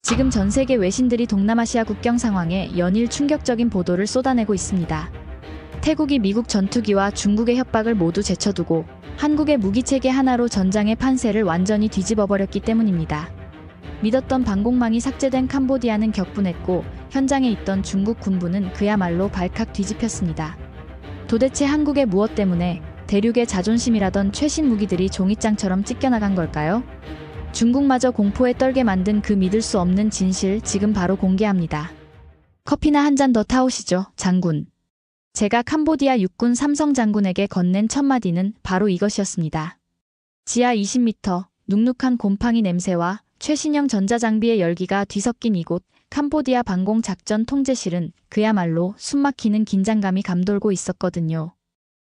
지금 전 세계 외신들이 동남아시아 국경 상황에 연일 충격적인 보도를 쏟아내고 있습니다. 태국이 미국 전투기와 중국의 협박을 모두 제쳐두고 한국의 무기체계 하나로 전장의 판세를 완전히 뒤집어버렸기 때문입니다. 믿었던 방공망이 삭제된 캄보디아는 격분했고 현장에 있던 중국 군부는 그야말로 발칵 뒤집혔습니다. 도대체 한국의 무엇 때문에 대륙의 자존심이라던 최신 무기들이 종이장처럼 찢겨나간 걸까요? 중국마저 공포에 떨게 만든 그 믿을 수 없는 진실 지금 바로 공개합니다. 커피나 한 잔 더 타오시죠, 장군. 제가 캄보디아 육군 삼성 장군에게 건넨 첫 마디는 바로 이것이었습니다. 지하 20m, 눅눅한 곰팡이 냄새와 최신형 전자장비의 열기가 뒤섞인 이곳 캄보디아 방공작전 통제실은 그야말로 숨막히는 긴장감이 감돌고 있었거든요.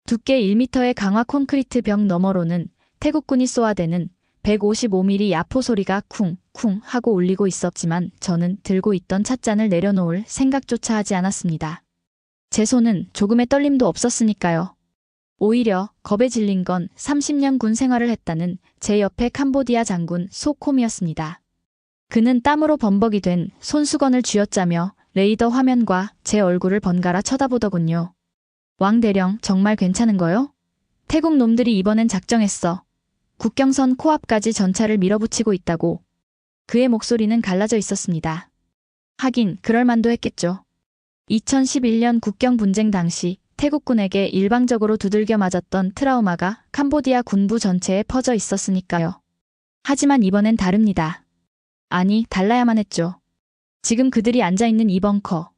두께 1m의 강화 콘크리트 벽 너머로는 태국군이 쏘아대는 155mm 야포 소리가 쿵쿵 하고 울리고 있었지만 저는 들고 있던 찻잔을 내려놓을 생각조차 하지 않았습니다. 제 손은 조금의 떨림도 없었으니까요. 오히려 겁에 질린 건 30년 군 생활을 했다는 제 옆에 캄보디아 장군 소콤이었습니다. 그는 땀으로 범벅이 된 손수건을 쥐어짜며 레이더 화면과 제 얼굴을 번갈아 쳐다보더군요. 왕 대령 정말 괜찮은 거요? 태국 놈들이 이번엔 작정했어. 국경선 코앞까지 전차를 밀어붙이고 있다고. 그의 목소리는 갈라져 있었습니다. 하긴 그럴 만도 했겠죠. 2011년 국경 분쟁 당시 태국군에게 일방적으로 두들겨 맞았던 트라우마가 캄보디아 군부 전체에 퍼져 있었으니까요. 하지만 이번엔 다릅니다. 아니, 달라야만 했죠. 지금 그들이 앉아있는 이 벙커.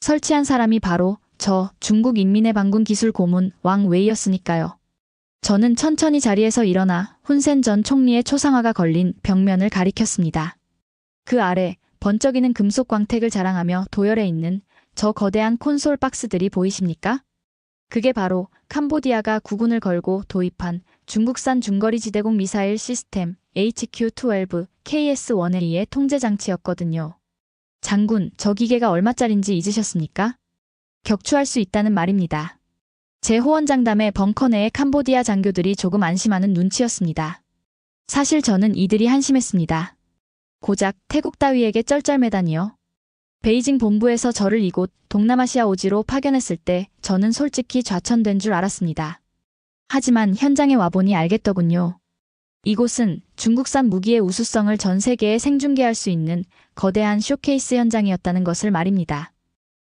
설치한 사람이 바로 저 중국 인민의 방군 기술 고문 왕 웨이였으니까요. 저는 천천히 자리에서 일어나 훈센 전 총리의 초상화가 걸린 벽면을 가리켰습니다. 그 아래 번쩍이는 금속 광택을 자랑하며 도열해 있는 저 거대한 콘솔 박스들이 보이십니까? 그게 바로 캄보디아가 국군을 걸고 도입한 중국산 중거리 지대공 미사일 시스템 HQ-12 KS-1A의 통제장치였거든요. 장군, 저 기계가 얼마짜린지 잊으셨습니까? 격추할 수 있다는 말입니다. 제 호언장담에 벙커 내의 캄보디아 장교들이 조금 안심하는 눈치였습니다. 사실 저는 이들이 한심했습니다. 고작 태국 따위에게 쩔쩔매다니요. 베이징 본부에서 저를 이곳 동남아시아 오지로 파견했을 때 저는 솔직히 좌천된 줄 알았습니다. 하지만 현장에 와보니 알겠더군요. 이곳은 중국산 무기의 우수성을 전 세계에 생중계할 수 있는 거대한 쇼케이스 현장이었다는 것을 말입니다.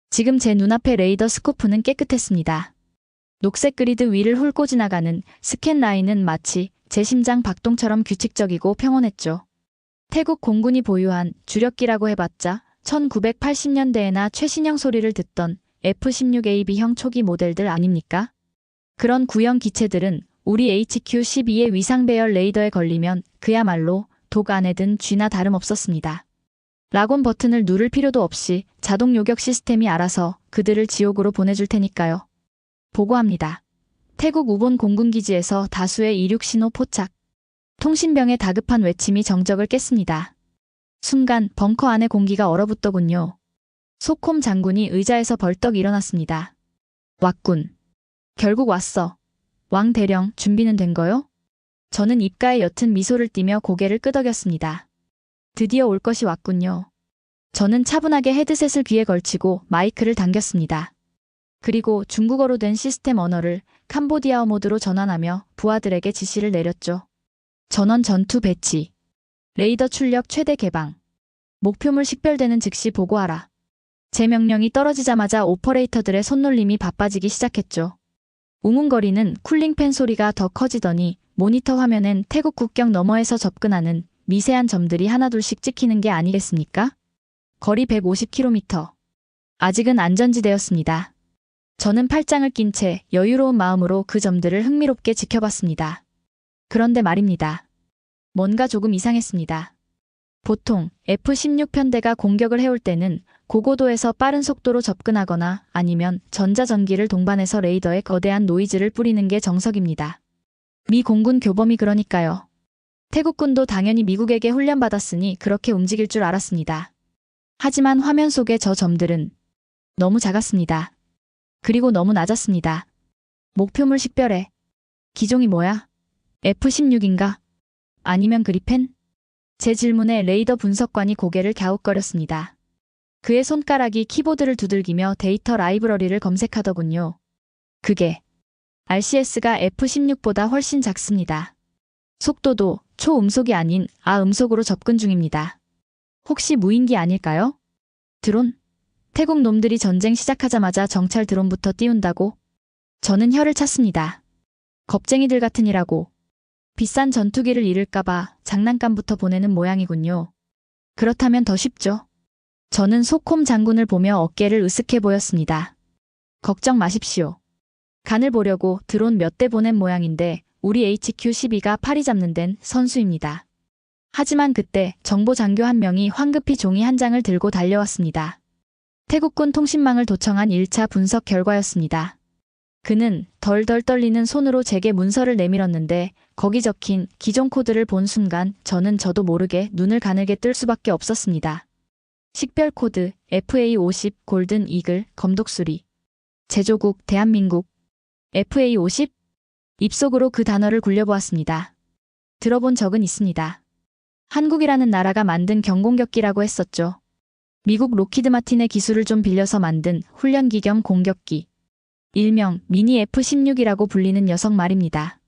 지금 제 눈앞의 레이더 스코프는 깨끗했습니다. 녹색 그리드 위를 훑고 지나가는 스캔 라인은 마치 제 심장 박동처럼 규칙적이고 평온했죠. 태국 공군이 보유한 주력기라고 해봤자 1980년대에나 최신형 소리를 듣던 F-16AB형 초기 모델들 아닙니까? 그런 구형 기체들은 우리 HQ-12의 위상 배열 레이더에 걸리면 그야말로 독 안에 든 쥐나 다름없었습니다. 락온 버튼을 누를 필요도 없이 자동 요격 시스템이 알아서 그들을 지옥으로 보내줄 테니까요. 보고합니다. 태국 우본 공군기지에서 다수의 이륙 신호 포착. 통신병의 다급한 외침이 정적을 깼습니다. 순간 벙커 안의 공기가 얼어붙더군요. 소콤 장군이 의자에서 벌떡 일어났습니다. 왔군. 결국 왔어. 왕 대령, 준비는 된 거요? 저는 입가에 옅은 미소를 띠며 고개를 끄덕였습니다. 드디어 올 것이 왔군요. 저는 차분하게 헤드셋을 귀에 걸치고 마이크를 당겼습니다. 그리고 중국어로 된 시스템 언어를 캄보디아어 모드로 전환하며 부하들에게 지시를 내렸죠. 전원 전투 배치. 레이더 출력 최대 개방. 목표물 식별되는 즉시 보고하라. 제 명령이 떨어지자마자 오퍼레이터들의 손놀림이 바빠지기 시작했죠. 웅웅거리는 쿨링팬 소리가 더 커지더니 모니터 화면엔 태국 국경 너머에서 접근하는 미세한 점들이 하나둘씩 찍히는 게 아니겠습니까? 거리 150km. 아직은 안전지대였습니다. 저는 팔짱을 낀 채 여유로운 마음으로 그 점들을 흥미롭게 지켜봤습니다. 그런데 말입니다. 뭔가 조금 이상했습니다. 보통 F-16 편대가 공격을 해올 때는 고고도에서 빠른 속도로 접근하거나 아니면 전자전기를 동반해서 레이더에 거대한 노이즈를 뿌리는 게 정석입니다. 미 공군 교범이 그러니까요. 태국군도 당연히 미국에게 훈련받았으니 그렇게 움직일 줄 알았습니다. 하지만 화면 속의 저 점들은 너무 작았습니다. 그리고 너무 낮았습니다. 목표물 식별해. 기종이 뭐야? F-16인가? 아니면 그리펜? 제 질문에 레이더 분석관이 고개를 갸웃거렸습니다. 그의 손가락이 키보드를 두들기며 데이터 라이브러리를 검색하더군요. 그게 RCS가 F16보다 훨씬 작습니다. 속도도 초음속이 아닌 아음속으로 접근 중입니다. 혹시 무인기 아닐까요? 드론? 태국 놈들이 전쟁 시작하자마자 정찰 드론부터 띄운다고? 저는 혀를 찼습니다. 겁쟁이들 같으니라고. 비싼 전투기를 잃을까봐 장난감부터 보내는 모양이군요. 그렇다면 더 쉽죠. 저는 소콤 장군을 보며 어깨를 으쓱해 보였습니다. 걱정 마십시오. 간을 보려고 드론 몇 대 보낸 모양인데 우리 HQ-12가 파리 잡는 데는 선수입니다. 하지만 그때 정보 장교 한 명이 황급히 종이 한 장을 들고 달려왔습니다. 태국군 통신망을 도청한 1차 분석 결과였습니다. 그는 덜덜 떨리는 손으로 제게 문서를 내밀었는데 거기 적힌 기종 코드를 본 순간 저도 모르게 눈을 가늘게 뜰 수밖에 없었습니다. 식별 코드 FA50 골든 이글 검독수리. 제조국 대한민국. FA50? 입속으로 그 단어를 굴려보았습니다. 들어본 적은 있습니다. 한국이라는 나라가 만든 경공격기라고 했었죠. 미국 로키드 마틴의 기술을 좀 빌려서 만든 훈련기 겸 공격기. 일명 미니 F16이라고 불리는 녀석 말입니다.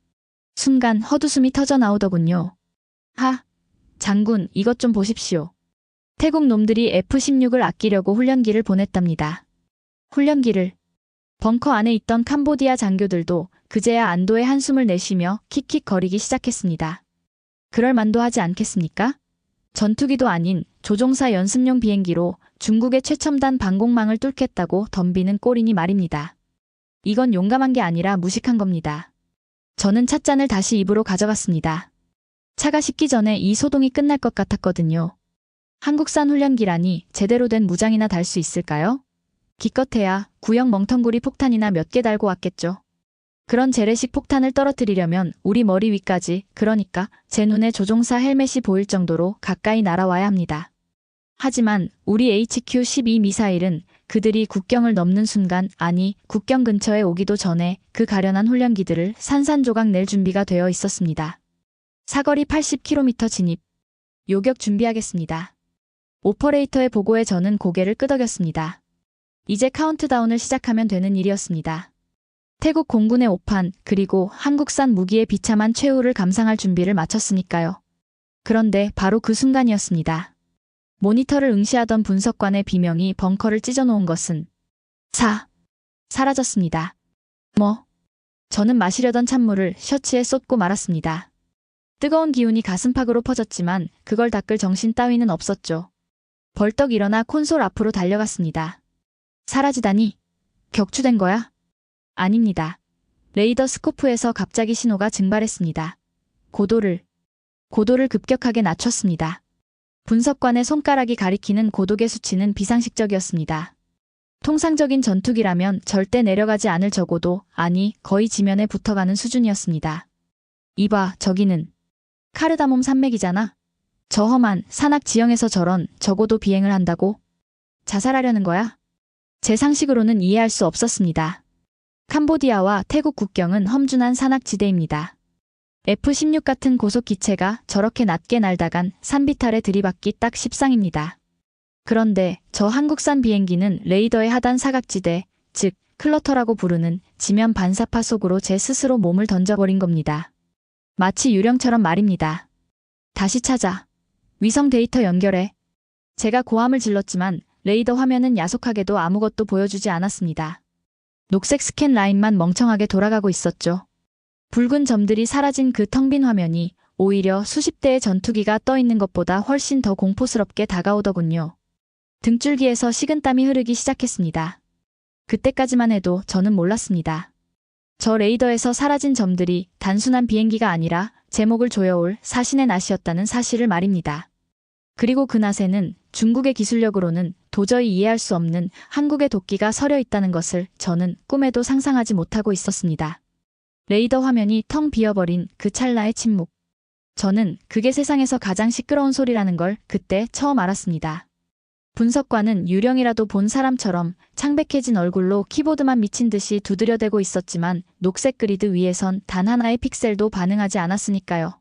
순간 헛웃음이 터져 나오더군요. 하, 장군 이것 좀 보십시오. 태국 놈들이 F16을 아끼려고 훈련기를 보냈답니다. 훈련기를. 벙커 안에 있던 캄보디아 장교들도 그제야 안도의 한숨을 내쉬며 킥킥거리기 시작했습니다. 그럴 만도 하지 않겠습니까? 전투기도 아닌 조종사 연습용 비행기로 중국의 최첨단 방공망을 뚫겠다고 덤비는 꼴이니 말입니다. 이건 용감한 게 아니라 무식한 겁니다. 저는 찻잔을 다시 입으로 가져갔습니다. 차가 식기 전에 이 소동이 끝날 것 같았거든요. 한국산 훈련기라니 제대로 된 무장이나 달 수 있을까요? 기껏해야 구형 멍텅구리 폭탄이나 몇 개 달고 왔겠죠. 그런 재래식 폭탄을 떨어뜨리려면 우리 머리 위까지, 그러니까 제 눈에 조종사 헬멧이 보일 정도로 가까이 날아와야 합니다. 하지만 우리 HQ-12 미사일은 그들이 국경을 넘는 순간, 아니 국경 근처에 오기도 전에 그 가련한 훈련기들을 산산조각 낼 준비가 되어 있었습니다. 사거리 80km 진입. 요격 준비하겠습니다. 오퍼레이터의 보고에 저는 고개를 끄덕였습니다. 이제 카운트다운을 시작하면 되는 일이었습니다. 태국 공군의 오판, 그리고 한국산 무기의 비참한 최후를 감상할 준비를 마쳤으니까요. 그런데 바로 그 순간이었습니다. 모니터를 응시하던 분석관의 비명이 벙커를 찢어놓은 것은 사라졌습니다. 저는 마시려던 찬물을 셔츠에 쏟고 말았습니다. 뜨거운 기운이 가슴팍으로 퍼졌지만 그걸 닦을 정신 따위는 없었죠. 벌떡 일어나 콘솔 앞으로 달려갔습니다. 사라지다니? 격추된 거야? 아닙니다. 레이더 스코프에서 갑자기 신호가 증발했습니다. 고도를 급격하게 낮췄습니다. 분석관의 손가락이 가리키는 고도계 수치는 비상식적이었습니다. 통상적인 전투기라면 절대 내려가지 않을 저고도, 아니 거의 지면에 붙어가는 수준이었습니다. 이봐, 저기는 카르다몬 산맥이잖아. 저 험한 산악 지형에서 저런 저고도 비행을 한다고? 자살하려는 거야? 제 상식으로는 이해할 수 없었습니다. 캄보디아와 태국 국경은 험준한 산악지대입니다. F-16 같은 고속기체가 저렇게 낮게 날다간 산비탈에 들이받기 딱 십상입니다. 그런데 저 한국산 비행기는 레이더의 하단 사각지대, 즉 클러터라고 부르는 지면 반사파 속으로 제 스스로 몸을 던져버린 겁니다. 마치 유령처럼 말입니다. 다시 찾아. 위성 데이터 연결해. 제가 고함을 질렀지만 레이더 화면은 야속하게도 아무것도 보여주지 않았습니다. 녹색 스캔 라인만 멍청하게 돌아가고 있었죠. 붉은 점들이 사라진 그 텅 빈 화면이 오히려 수십 대의 전투기가 떠 있는 것보다 훨씬 더 공포스럽게 다가오더군요. 등줄기에서 식은땀이 흐르기 시작했습니다. 그때까지만 해도 저는 몰랐습니다. 저 레이더에서 사라진 점들이 단순한 비행기가 아니라 제목을 조여올 사신의 낫이었다는 사실을 말입니다. 그리고 그 낫에는 중국의 기술력으로는 도저히 이해할 수 없는 한국의 도끼가 서려 있다는 것을 저는 꿈에도 상상하지 못하고 있었습니다. 레이더 화면이 텅 비어버린 그 찰나의 침묵. 저는 그게 세상에서 가장 시끄러운 소리라는 걸 그때 처음 알았습니다. 분석관은 유령이라도 본 사람처럼 창백해진 얼굴로 키보드만 미친 듯이 두드려대고 있었지만 녹색 그리드 위에선 단 하나의 픽셀도 반응하지 않았으니까요.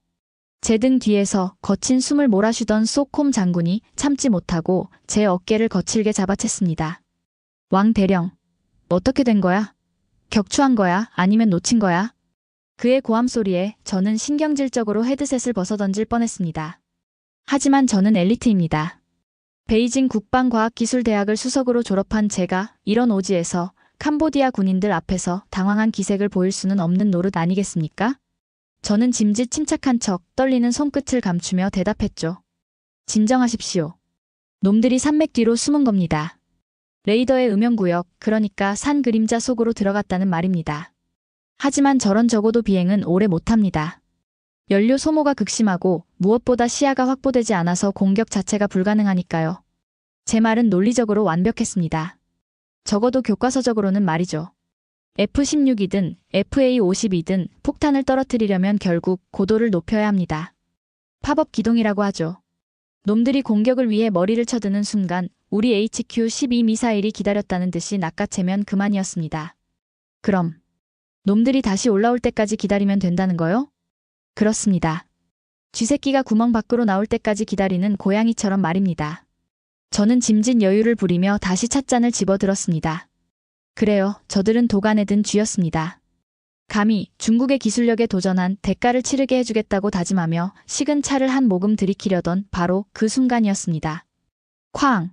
제 등 뒤에서 거친 숨을 몰아쉬던 쏘콤 장군이 참지 못하고 제 어깨를 거칠게 잡아챘습니다. 왕 대령, 어떻게 된 거야? 격추한 거야? 아니면 놓친 거야? 그의 고함 소리에 저는 신경질적으로 헤드셋을 벗어던질 뻔했습니다. 하지만 저는 엘리트입니다. 베이징 국방과학기술대학을 수석으로 졸업한 제가 이런 오지에서 캄보디아 군인들 앞에서 당황한 기색을 보일 수는 없는 노릇 아니겠습니까? 저는 짐짓 침착한 척 떨리는 손끝을 감추며 대답했죠. 진정하십시오. 놈들이 산맥 뒤로 숨은 겁니다. 레이더의 음영구역, 그러니까 산 그림자 속으로 들어갔다는 말입니다. 하지만 저런 적어도 비행은 오래 못합니다. 연료 소모가 극심하고 무엇보다 시야가 확보되지 않아서 공격 자체가 불가능하니까요. 제 말은 논리적으로 완벽했습니다. 적어도 교과서적으로는 말이죠. F-16이든 FA-52든 폭탄을 떨어뜨리려면 결국 고도를 높여야 합니다. 팝업 기동이라고 하죠. 놈들이 공격을 위해 머리를 쳐드는 순간 우리 HQ-12 미사일이 기다렸다는 듯이 낚아채면 그만이었습니다. 그럼 놈들이 다시 올라올 때까지 기다리면 된다는 거요? 그렇습니다. 쥐새끼가 구멍 밖으로 나올 때까지 기다리는 고양이처럼 말입니다. 저는 짐짓 여유를 부리며 다시 찻잔을 집어들었습니다. 그래요, 저들은 도간에 든 쥐였습니다. 감히 중국의 기술력에 도전한 대가를 치르게 해주겠다고 다짐하며 식은 차를 한 모금 들이키려던 바로 그 순간이었습니다. 쾅!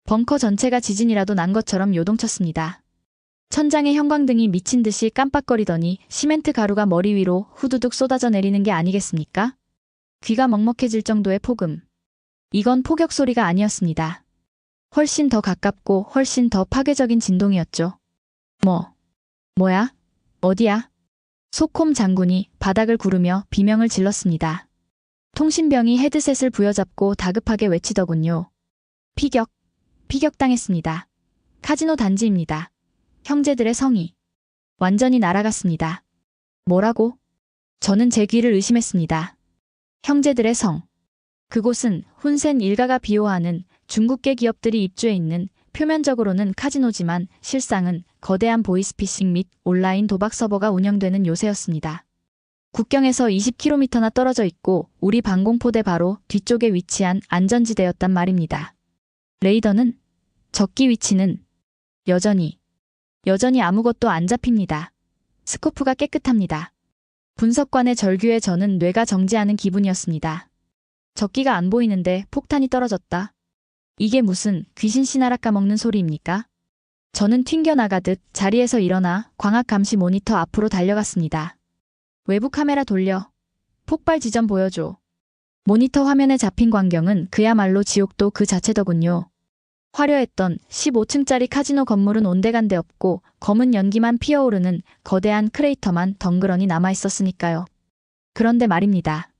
벙커 전체가 지진이라도 난 것처럼 요동쳤습니다. 천장에 형광등이 미친 듯이 깜빡거리더니 시멘트 가루가 머리 위로 후두둑 쏟아져 내리는 게 아니겠습니까? 귀가 먹먹해질 정도의 폭음. 이건 포격 소리가 아니었습니다. 훨씬 더 가깝고 훨씬 더 파괴적인 진동이었죠. 뭐야? 어디야? 소콤 장군이 바닥을 구르며 비명을 질렀습니다. 통신병이 헤드셋을 부여잡고 다급하게 외치더군요. 피격당했습니다. 카지노 단지입니다. 형제들의 성이 완전히 날아갔습니다. 뭐라고? 저는 제 귀를 의심했습니다. 형제들의 성. 그곳은 훈센 일가가 비호하는 중국계 기업들이 입주해 있는 표면적으로는 카지노지만 실상은 거대한 보이스피싱 및 온라인 도박 서버가 운영되는 요새였습니다. 국경에서 20km나 떨어져 있고 우리 방공포대 바로 뒤쪽에 위치한 안전지대였단 말입니다. 레이더는 적기 위치는 여전히 아무것도 안 잡힙니다. 스코프가 깨끗합니다. 분석관의 절규에 저는 뇌가 정지하는 기분이었습니다. 적기가 안 보이는데 폭탄이 떨어졌다. 이게 무슨 귀신 씨나라 까먹는 소리입니까? 저는 튕겨나가듯 자리에서 일어나 광학 감시 모니터 앞으로 달려갔습니다. 외부 카메라 돌려. 폭발 지점 보여줘. 모니터 화면에 잡힌 광경은 그야말로 지옥도 그 자체더군요. 화려했던 15층짜리 카지노 건물은 온데간데 없고 검은 연기만 피어오르는 거대한 크레이터만 덩그러니 남아있었으니까요. 그런데 말입니다.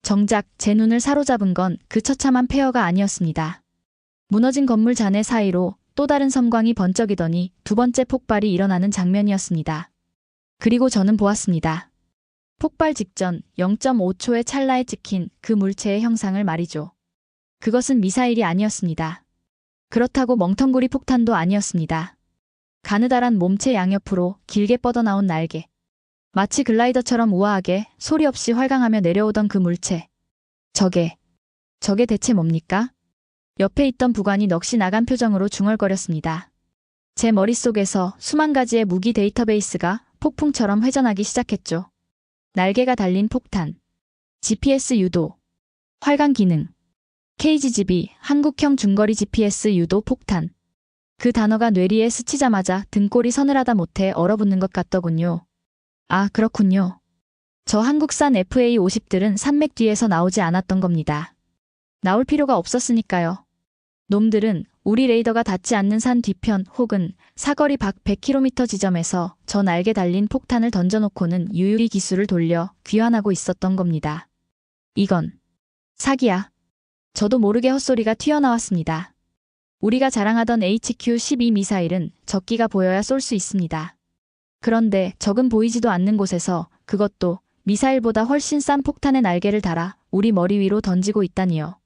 정작 제 눈을 사로잡은 건 그 처참한 폐허가 아니었습니다. 무너진 건물 잔해 사이로 또 다른 섬광이 번쩍이더니 두 번째 폭발이 일어나는 장면이었습니다. 그리고 저는 보았습니다. 폭발 직전 0.5초의 찰나에 찍힌 그 물체의 형상을 말이죠. 그것은 미사일이 아니었습니다. 그렇다고 멍텅구리 폭탄도 아니었습니다. 가느다란 몸체 양옆으로 길게 뻗어나온 날개. 마치 글라이더처럼 우아하게 소리 없이 활강하며 내려오던 그 물체. 저게 대체 뭡니까? 옆에 있던 부관이 넋이 나간 표정으로 중얼거렸습니다. 제 머릿속에서 수만 가지의 무기 데이터베이스가 폭풍처럼 회전하기 시작했죠. 날개가 달린 폭탄, GPS 유도, 활강 기능, KGGB 한국형 중거리 GPS 유도 폭탄. 그 단어가 뇌리에 스치자마자 등골이 서늘하다 못해 얼어붙는 것 같더군요. 아, 그렇군요. 저 한국산 FA-50들은 산맥 뒤에서 나오지 않았던 겁니다. 나올 필요가 없었으니까요. 놈들은 우리 레이더가 닿지 않는 산 뒤편 혹은 사거리 밖 100km 지점에서 저 날개 달린 폭탄을 던져놓고는 유유히 기술을 돌려 귀환하고 있었던 겁니다. 이건 사기야. 저도 모르게 헛소리가 튀어나왔습니다. 우리가 자랑하던 HQ-12 미사일은 적기가 보여야 쏠 수 있습니다. 그런데 적은 보이지도 않는 곳에서 그것도 미사일보다 훨씬 싼 폭탄의 날개를 달아 우리 머리 위로 던지고 있다니요.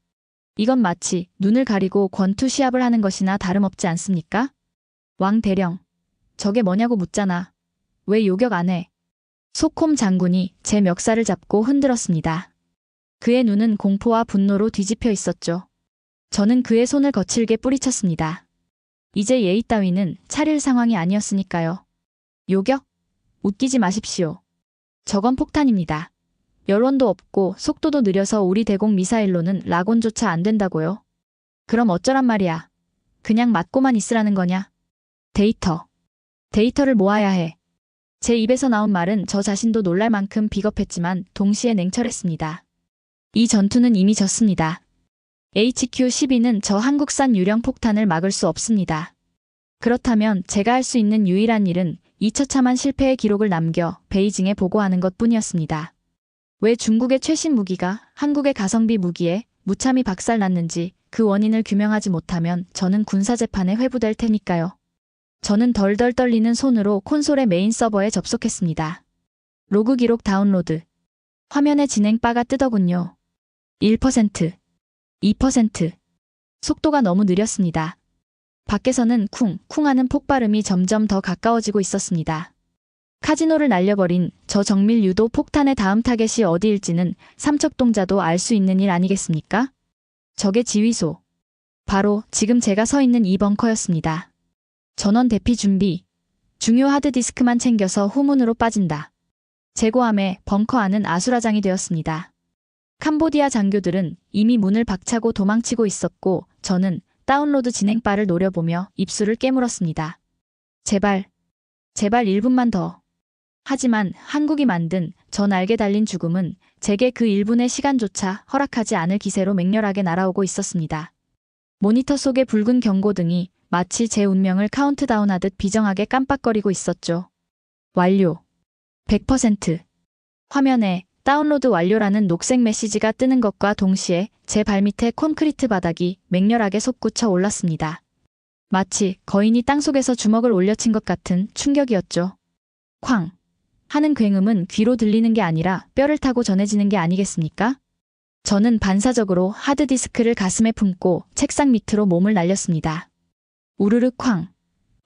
이건 마치 눈을 가리고 권투 시합을 하는 것이나 다름없지 않습니까? 왕 대령, 저게 뭐냐고 묻잖아. 왜 요격 안 해? 소콤 장군이 제 멱살을 잡고 흔들었습니다. 그의 눈은 공포와 분노로 뒤집혀 있었죠. 저는 그의 손을 거칠게 뿌리쳤습니다. 이제 예의 따위는 차릴 상황이 아니었으니까요. 요격? 웃기지 마십시오. 저건 폭탄입니다. 여론도 없고 속도도 느려서 우리 대공 미사일로는 락온조차 안 된다고요? 그럼 어쩌란 말이야. 그냥 맞고만 있으라는 거냐? 데이터를 모아야 해. 제 입에서 나온 말은 저 자신도 놀랄 만큼 비겁했지만 동시에 냉철했습니다. 이 전투는 이미 졌습니다. HQ-12는 저 한국산 유령 폭탄을 막을 수 없습니다. 그렇다면 제가 할 수 있는 유일한 일은 이 처참한 실패의 기록을 남겨 베이징에 보고하는 것뿐이었습니다. 왜 중국의 최신 무기가 한국의 가성비 무기에 무참히 박살났는지 그 원인을 규명하지 못하면 저는 군사재판에 회부될 테니까요. 저는 덜덜 떨리는 손으로 콘솔의 메인 서버에 접속했습니다. 로그 기록 다운로드. 화면에 진행 바가 뜨더군요. 1%, 2%. 속도가 너무 느렸습니다. 밖에서는 쿵쿵 하는 폭발음이 점점 더 가까워지고 있었습니다. 카지노를 날려버린 저 정밀 유도 폭탄의 다음 타겟이 어디일지는 삼척동자도 알 수 있는 일 아니겠습니까? 적의 지휘소. 바로 지금 제가 서 있는 이 벙커였습니다. 전원 대피 준비. 중요 하드디스크만 챙겨서 후문으로 빠진다. 제고함에 벙커 안은 아수라장이 되었습니다. 캄보디아 장교들은 이미 문을 박차고 도망치고 있었고 저는 다운로드 진행 바를 노려보며 입술을 깨물었습니다. 제발 1분만 더. 하지만 한국이 만든 저 날개 달린 죽음은 제게 그 1분의 시간조차 허락하지 않을 기세로 맹렬하게 날아오고 있었습니다. 모니터 속의 붉은 경고등이 마치 제 운명을 카운트다운하듯 비정하게 깜빡거리고 있었죠. 완료. 100%. 화면에 다운로드 완료라는 녹색 메시지가 뜨는 것과 동시에 제 발밑에 콘크리트 바닥이 맹렬하게 솟구쳐 올랐습니다. 마치 거인이 땅속에서 주먹을 올려친 것 같은 충격이었죠. 쾅 하는 굉음은 귀로 들리는 게 아니라 뼈를 타고 전해지는 게 아니겠습니까? 저는 반사적으로 하드디스크를 가슴에 품고 책상 밑으로 몸을 날렸습니다. 우르르 쾅.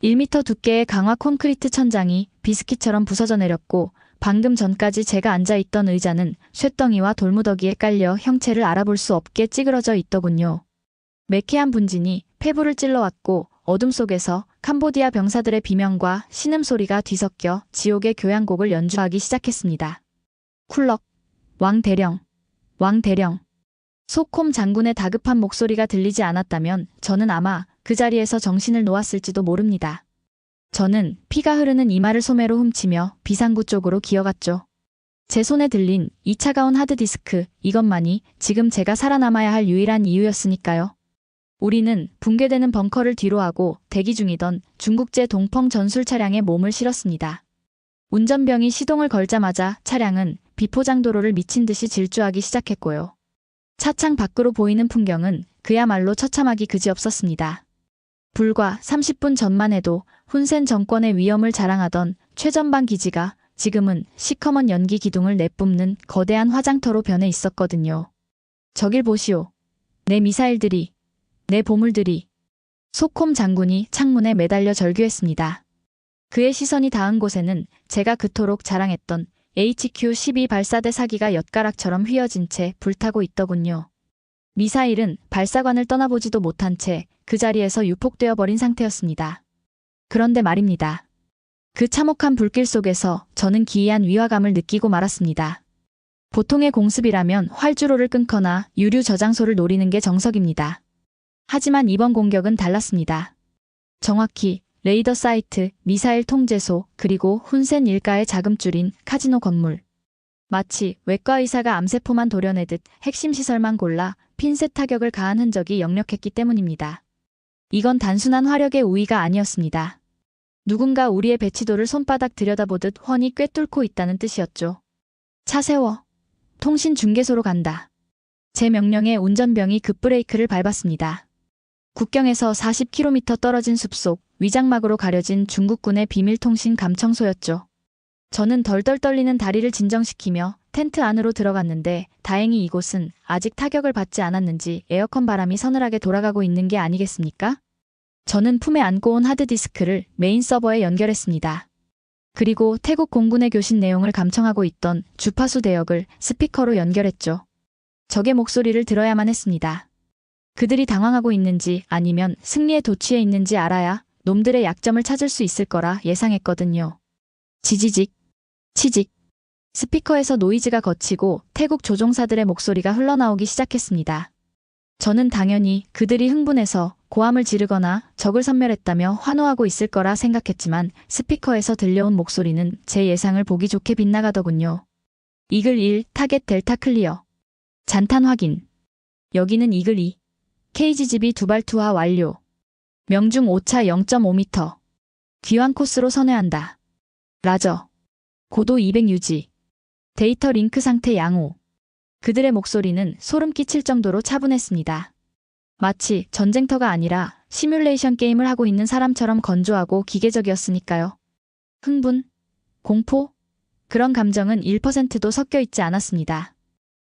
1m 두께의 강화 콘크리트 천장이 비스킷처럼 부서져 내렸고 방금 전까지 제가 앉아있던 의자는 쇳덩이와 돌무더기에 깔려 형체를 알아볼 수 없게 찌그러져 있더군요. 매캐한 분진이 폐부를 찔러왔고 어둠 속에서 캄보디아 병사들의 비명과 신음소리가 뒤섞여 지옥의 교향곡을 연주하기 시작했습니다. 쿨럭. 왕대령. 소콤 장군의 다급한 목소리가 들리지 않았다면 저는 아마 그 자리에서 정신을 놓았을지도 모릅니다. 저는 피가 흐르는 이마를 소매로 훔치며 비상구 쪽으로 기어갔죠. 제 손에 들린 이 차가운 하드디스크, 이것만이 지금 제가 살아남아야 할 유일한 이유였으니까요. 우리는 붕괴되는 벙커를 뒤로하고 대기 중이던 중국제 동펑 전술 차량에 몸을 실었습니다. 운전병이 시동을 걸자마자 차량은 비포장도로를 미친 듯이 질주하기 시작했고요. 차창 밖으로 보이는 풍경은 그야말로 처참하기 그지없었습니다. 불과 30분 전만 해도 훈센 정권의 위엄을 자랑하던 최전방 기지가 지금은 시커먼 연기 기둥을 내뿜는 거대한 화장터로 변해 있었거든요. 저길 보시오. 내 미사일들이, 내 보물들이. 소콤 장군이 창문에 매달려 절규했습니다. 그의 시선이 닿은 곳에는 제가 그토록 자랑했던 HQ-12 발사대 사기가 엿가락처럼 휘어진 채 불타고 있더군요. 미사일은 발사관을 떠나보지도 못한 채 그 자리에서 유폭되어 버린 상태였습니다. 그런데 말입니다. 그 참혹한 불길 속에서 저는 기이한 위화감을 느끼고 말았습니다. 보통의 공습이라면 활주로를 끊거나 유류 저장소를 노리는 게 정석입니다. 하지만 이번 공격은 달랐습니다. 정확히 레이더 사이트, 미사일 통제소, 그리고 훈센 일가의 자금줄인 카지노 건물. 마치 외과 의사가 암세포만 도려내듯 핵심 시설만 골라 핀셋 타격을 가한 흔적이 역력했기 때문입니다. 이건 단순한 화력의 우위가 아니었습니다. 누군가 우리의 배치도를 손바닥 들여다보듯 훤히 꿰뚫고 있다는 뜻이었죠. 차 세워. 통신 중계소로 간다. 제 명령에 운전병이 급브레이크를 밟았습니다. 국경에서 40km 떨어진 숲속 위장막으로 가려진 중국군의 비밀통신 감청소였죠. 저는 덜덜 떨리는 다리를 진정시키며 텐트 안으로 들어갔는데 다행히 이곳은 아직 타격을 받지 않았는지 에어컨 바람이 서늘하게 돌아가고 있는 게 아니겠습니까? 저는 품에 안고 온 하드디스크를 메인 서버에 연결했습니다. 그리고 태국 공군의 교신 내용을 감청하고 있던 주파수 대역을 스피커로 연결했죠. 적의 목소리를 들어야만 했습니다. 그들이 당황하고 있는지 아니면 승리에 도취해 있는지 알아야 놈들의 약점을 찾을 수 있을 거라 예상했거든요. 지지직, 치직. 스피커에서 노이즈가 거치고 태국 조종사들의 목소리가 흘러나오기 시작했습니다. 저는 당연히 그들이 흥분해서 고함을 지르거나 적을 섬멸했다며 환호하고 있을 거라 생각했지만 스피커에서 들려온 목소리는 제 예상을 보기 좋게 빗나가더군요. 이글 1, 타겟 델타 클리어. 잔탄 확인. 여기는 이글 2. KGGB 두발 투하 완료. 명중 오차 0.5m. 귀환 코스로 선회한다. 라저. 고도 200 유지. 데이터 링크 상태 양호. 그들의 목소리는 소름 끼칠 정도로 차분했습니다. 마치 전쟁터가 아니라 시뮬레이션 게임을 하고 있는 사람처럼 건조하고 기계적이었으니까요. 흥분? 공포? 그런 감정은 1%도 섞여 있지 않았습니다.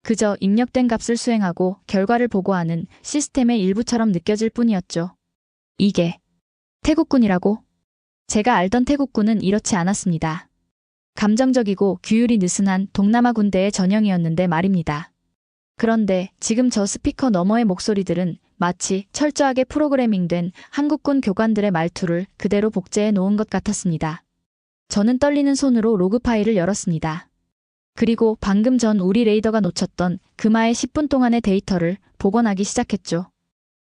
그저 입력된 값을 수행하고 결과를 보고하는 시스템의 일부처럼 느껴질 뿐이었죠. 이게 태국군이라고? 제가 알던 태국군은 이렇지 않았습니다. 감정적이고 규율이 느슨한 동남아 군대의 전형이었는데 말입니다. 그런데 지금 저 스피커 너머의 목소리들은 마치 철저하게 프로그래밍된 한국군 교관들의 말투를 그대로 복제해 놓은 것 같았습니다. 저는 떨리는 손으로 로그 파일을 열었습니다. 그리고 방금 전 우리 레이더가 놓쳤던 금화의 10분 동안의 데이터를 복원하기 시작했죠.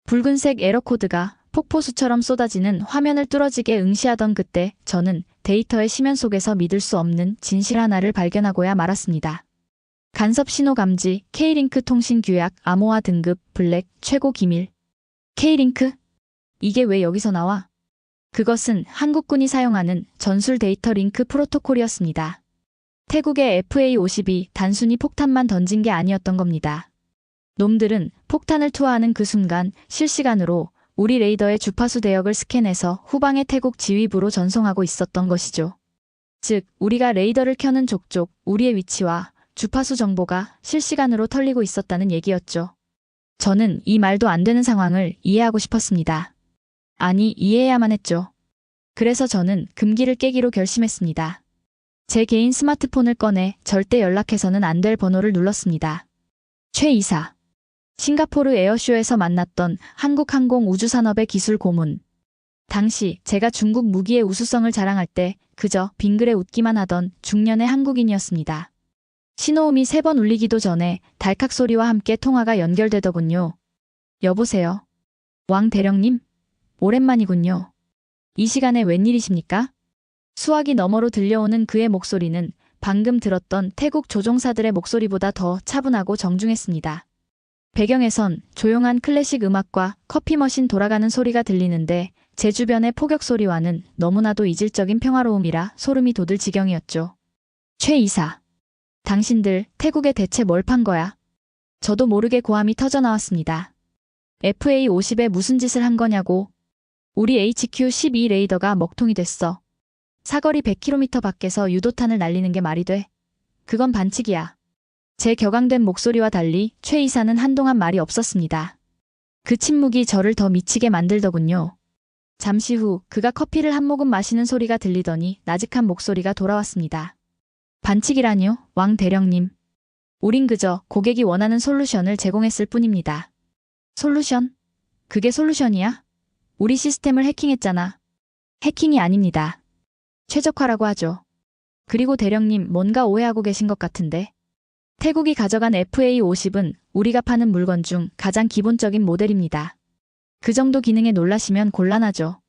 붉은색 에러 코드가 폭포수처럼 쏟아지는 화면을 뚫어지게 응시하던 그때 저는 데이터의 심연 속에서 믿을 수 없는 진실 하나를 발견하고야 말았습니다. 간섭 신호 감지, K링크 통신 규약, 암호화 등급, 블랙, 최고 기밀. K링크? 이게 왜 여기서 나와? 그것은 한국군이 사용하는 전술 데이터 링크 프로토콜이었습니다. 태국의 FA-52 단순히 폭탄만 던진 게 아니었던 겁니다. 놈들은 폭탄을 투하하는 그 순간 실시간으로 우리 레이더의 주파수 대역을 스캔해서 후방의 태국 지휘부로 전송하고 있었던 것이죠. 즉, 우리가 레이더를 켜는 족족 우리의 위치와 주파수 정보가 실시간으로 털리고 있었다는 얘기였죠. 저는 이 말도 안 되는 상황을 이해하고 싶었습니다. 아니, 이해해야만 했죠. 그래서 저는 금기를 깨기로 결심했습니다. 제 개인 스마트폰을 꺼내 절대 연락해서는 안 될 번호를 눌렀습니다. 최 이사. 싱가포르 에어쇼에서 만났던 한국항공우주산업의 기술 고문. 당시 제가 중국 무기의 우수성을 자랑할 때 그저 빙그레 웃기만 하던 중년의 한국인이었습니다. 신호음이 3번 울리기도 전에 달칵 소리와 함께 통화가 연결되더군요. 여보세요. 왕 대령님? 오랜만이군요. 이 시간에 웬일이십니까? 수화기 너머로 들려오는 그의 목소리는 방금 들었던 태국 조종사들의 목소리보다 더 차분하고 정중했습니다. 배경에선 조용한 클래식 음악과 커피 머신 돌아가는 소리가 들리는데 제 주변의 폭격 소리와는 너무나도 이질적인 평화로움이라 소름이 돋을 지경이었죠. 최 이사. 당신들 태국에 대체 뭘 판 거야? 저도 모르게 고함이 터져 나왔습니다. FA-50에 무슨 짓을 한 거냐고. 우리 HQ-12 레이더가 먹통이 됐어. 사거리 100km 밖에서 유도탄을 날리는 게 말이 돼? 그건 반칙이야. 제 격앙된 목소리와 달리 최 이사는 한동안 말이 없었습니다. 그 침묵이 저를 더 미치게 만들더군요. 잠시 후 그가 커피를 한 모금 마시는 소리가 들리더니 나직한 목소리가 돌아왔습니다. 반칙이라뇨, 왕 대령님. 우린 그저 고객이 원하는 솔루션을 제공했을 뿐입니다. 솔루션? 그게 솔루션이야? 우리 시스템을 해킹했잖아. 해킹이 아닙니다. 최적화라고 하죠. 그리고 대령님 뭔가 오해하고 계신 것 같은데. 태국이 가져간 FA-50은 우리가 파는 물건 중 가장 기본적인 모델입니다. 그 정도 기능에 놀라시면 곤란하죠.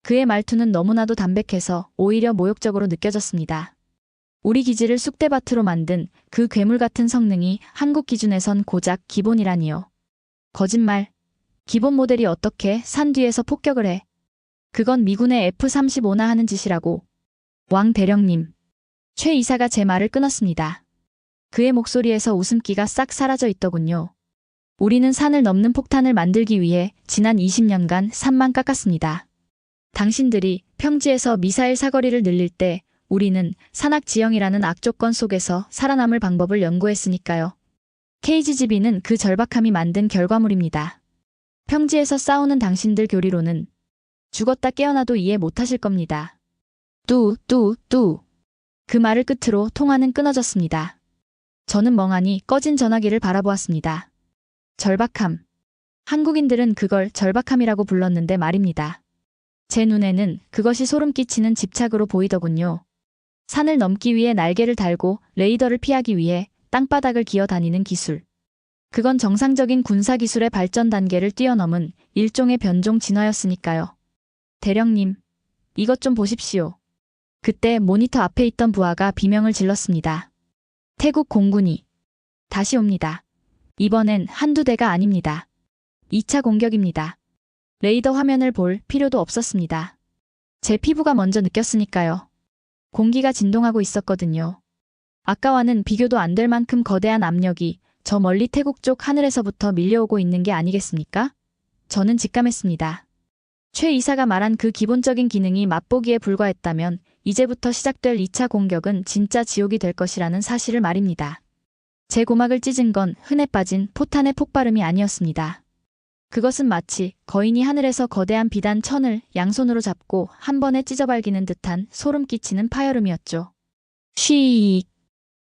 그의 말투는 너무나도 담백해서 오히려 모욕적으로 느껴졌습니다. 우리 기지를 쑥대밭으로 만든 그 괴물 같은 성능이 한국 기준에선 고작 기본이라니요. 거짓말. 기본 모델이 어떻게 산 뒤에서 폭격을 해. 그건 미군의 F-35나 하는 짓이라고. 왕 대령님. 최 이사가 제 말을 끊었습니다. 그의 목소리에서 웃음기가 싹 사라져 있더군요. 우리는 산을 넘는 폭탄을 만들기 위해 지난 20년간 산만 깎았습니다. 당신들이 평지에서 미사일 사거리를 늘릴 때 우리는 산악지형이라는 악조건 속에서 살아남을 방법을 연구했으니까요. KGGB는 그 절박함이 만든 결과물입니다. 평지에서 싸우는 당신들 교리로는 죽었다 깨어나도 이해 못하실 겁니다. 뚜. 그 말을 끝으로 통화는 끊어졌습니다. 저는 멍하니 꺼진 전화기를 바라보았습니다. 절박함. 한국인들은 그걸 절박함이라고 불렀는데 말입니다. 제 눈에는 그것이 소름 끼치는 집착으로 보이더군요. 산을 넘기 위해 날개를 달고 레이더를 피하기 위해 땅바닥을 기어 다니는 기술. 그건 정상적인 군사기술의 발전 단계를 뛰어넘은 일종의 변종 진화였으니까요. 대령님, 이것 좀 보십시오. 그때 모니터 앞에 있던 부하가 비명을 질렀습니다. 태국 공군이 다시 옵니다. 이번엔 한두 대가 아닙니다. 2차 공격입니다. 레이더 화면을 볼 필요도 없었습니다. 제 피부가 먼저 느꼈으니까요. 공기가 진동하고 있었거든요. 아까와는 비교도 안 될 만큼 거대한 압력이 저 멀리 태국 쪽 하늘에서부터 밀려오고 있는 게 아니겠습니까? 저는 직감했습니다. 최 이사가 말한 그 기본적인 기능이 맛보기에 불과했다면 이제부터 시작될 2차 공격은 진짜 지옥이 될 것이라는 사실을 말입니다. 제 고막을 찢은 건 흔해 빠진 포탄의 폭발음이 아니었습니다. 그것은 마치 거인이 하늘에서 거대한 비단 천을 양손으로 잡고 한 번에 찢어발기는 듯한 소름 끼치는 파열음이었죠. 쉬익.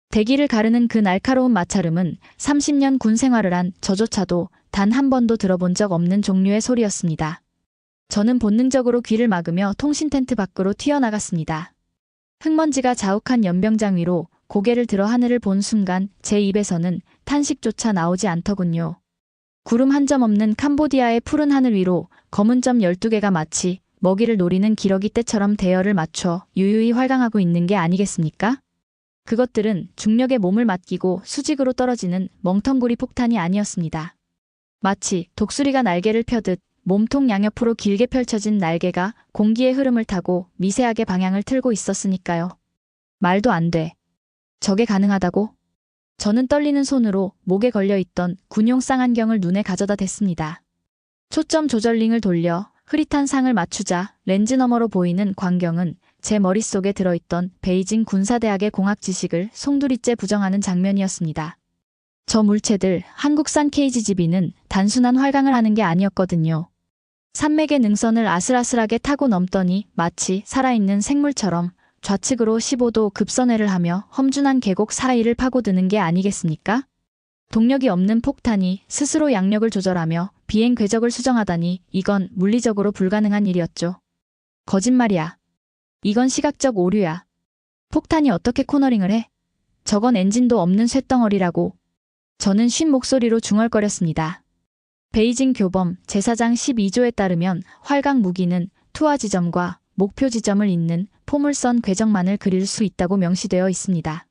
대기를 가르는 그 날카로운 마찰음은 30년 군 생활을 한 저조차도 단 한 번도 들어본 적 없는 종류의 소리였습니다. 저는 본능적으로 귀를 막으며 통신 텐트 밖으로 튀어나갔습니다. 흙먼지가 자욱한 연병장 위로 고개를 들어 하늘을 본 순간 제 입에서는 탄식조차 나오지 않더군요. 구름 한 점 없는 캄보디아의 푸른 하늘 위로 검은 점 12개가 마치 먹이를 노리는 기러기 떼처럼 대열을 맞춰 유유히 활강하고 있는 게 아니겠습니까? 그것들은 중력에 몸을 맡기고 수직으로 떨어지는 멍텅구리 폭탄이 아니었습니다. 마치 독수리가 날개를 펴듯 몸통 양옆으로 길게 펼쳐진 날개가 공기의 흐름을 타고 미세하게 방향을 틀고 있었으니까요. 말도 안 돼. 저게 가능하다고? 저는 떨리는 손으로 목에 걸려있던 군용 쌍안경을 눈에 가져다 댔습니다. 초점 조절링을 돌려 흐릿한 상을 맞추자 렌즈 너머로 보이는 광경은 제 머릿속에 들어있던 베이징 군사대학의 공학 지식을 송두리째 부정하는 장면이었습니다. 저 물체들 한국산 KGGB는 단순한 활강을 하는 게 아니었거든요. 산맥의 능선을 아슬아슬하게 타고 넘더니 마치 살아있는 생물처럼 좌측으로 15도 급선회를 하며 험준한 계곡 사이를 파고드는 게 아니겠습니까? 동력이 없는 폭탄이 스스로 양력을 조절하며 비행 궤적을 수정하다니 이건 물리적으로 불가능한 일이었죠. 거짓말이야. 이건 시각적 오류야. 폭탄이 어떻게 코너링을 해? 저건 엔진도 없는 쇳덩어리라고. 저는 쉰 목소리로 중얼거렸습니다. 베이징 교범 제사장 12조에 따르면 활강 무기는 투하 지점과 목표 지점을 잇는 포물선 궤적만을 그릴 수 있다고 명시되어 있습니다.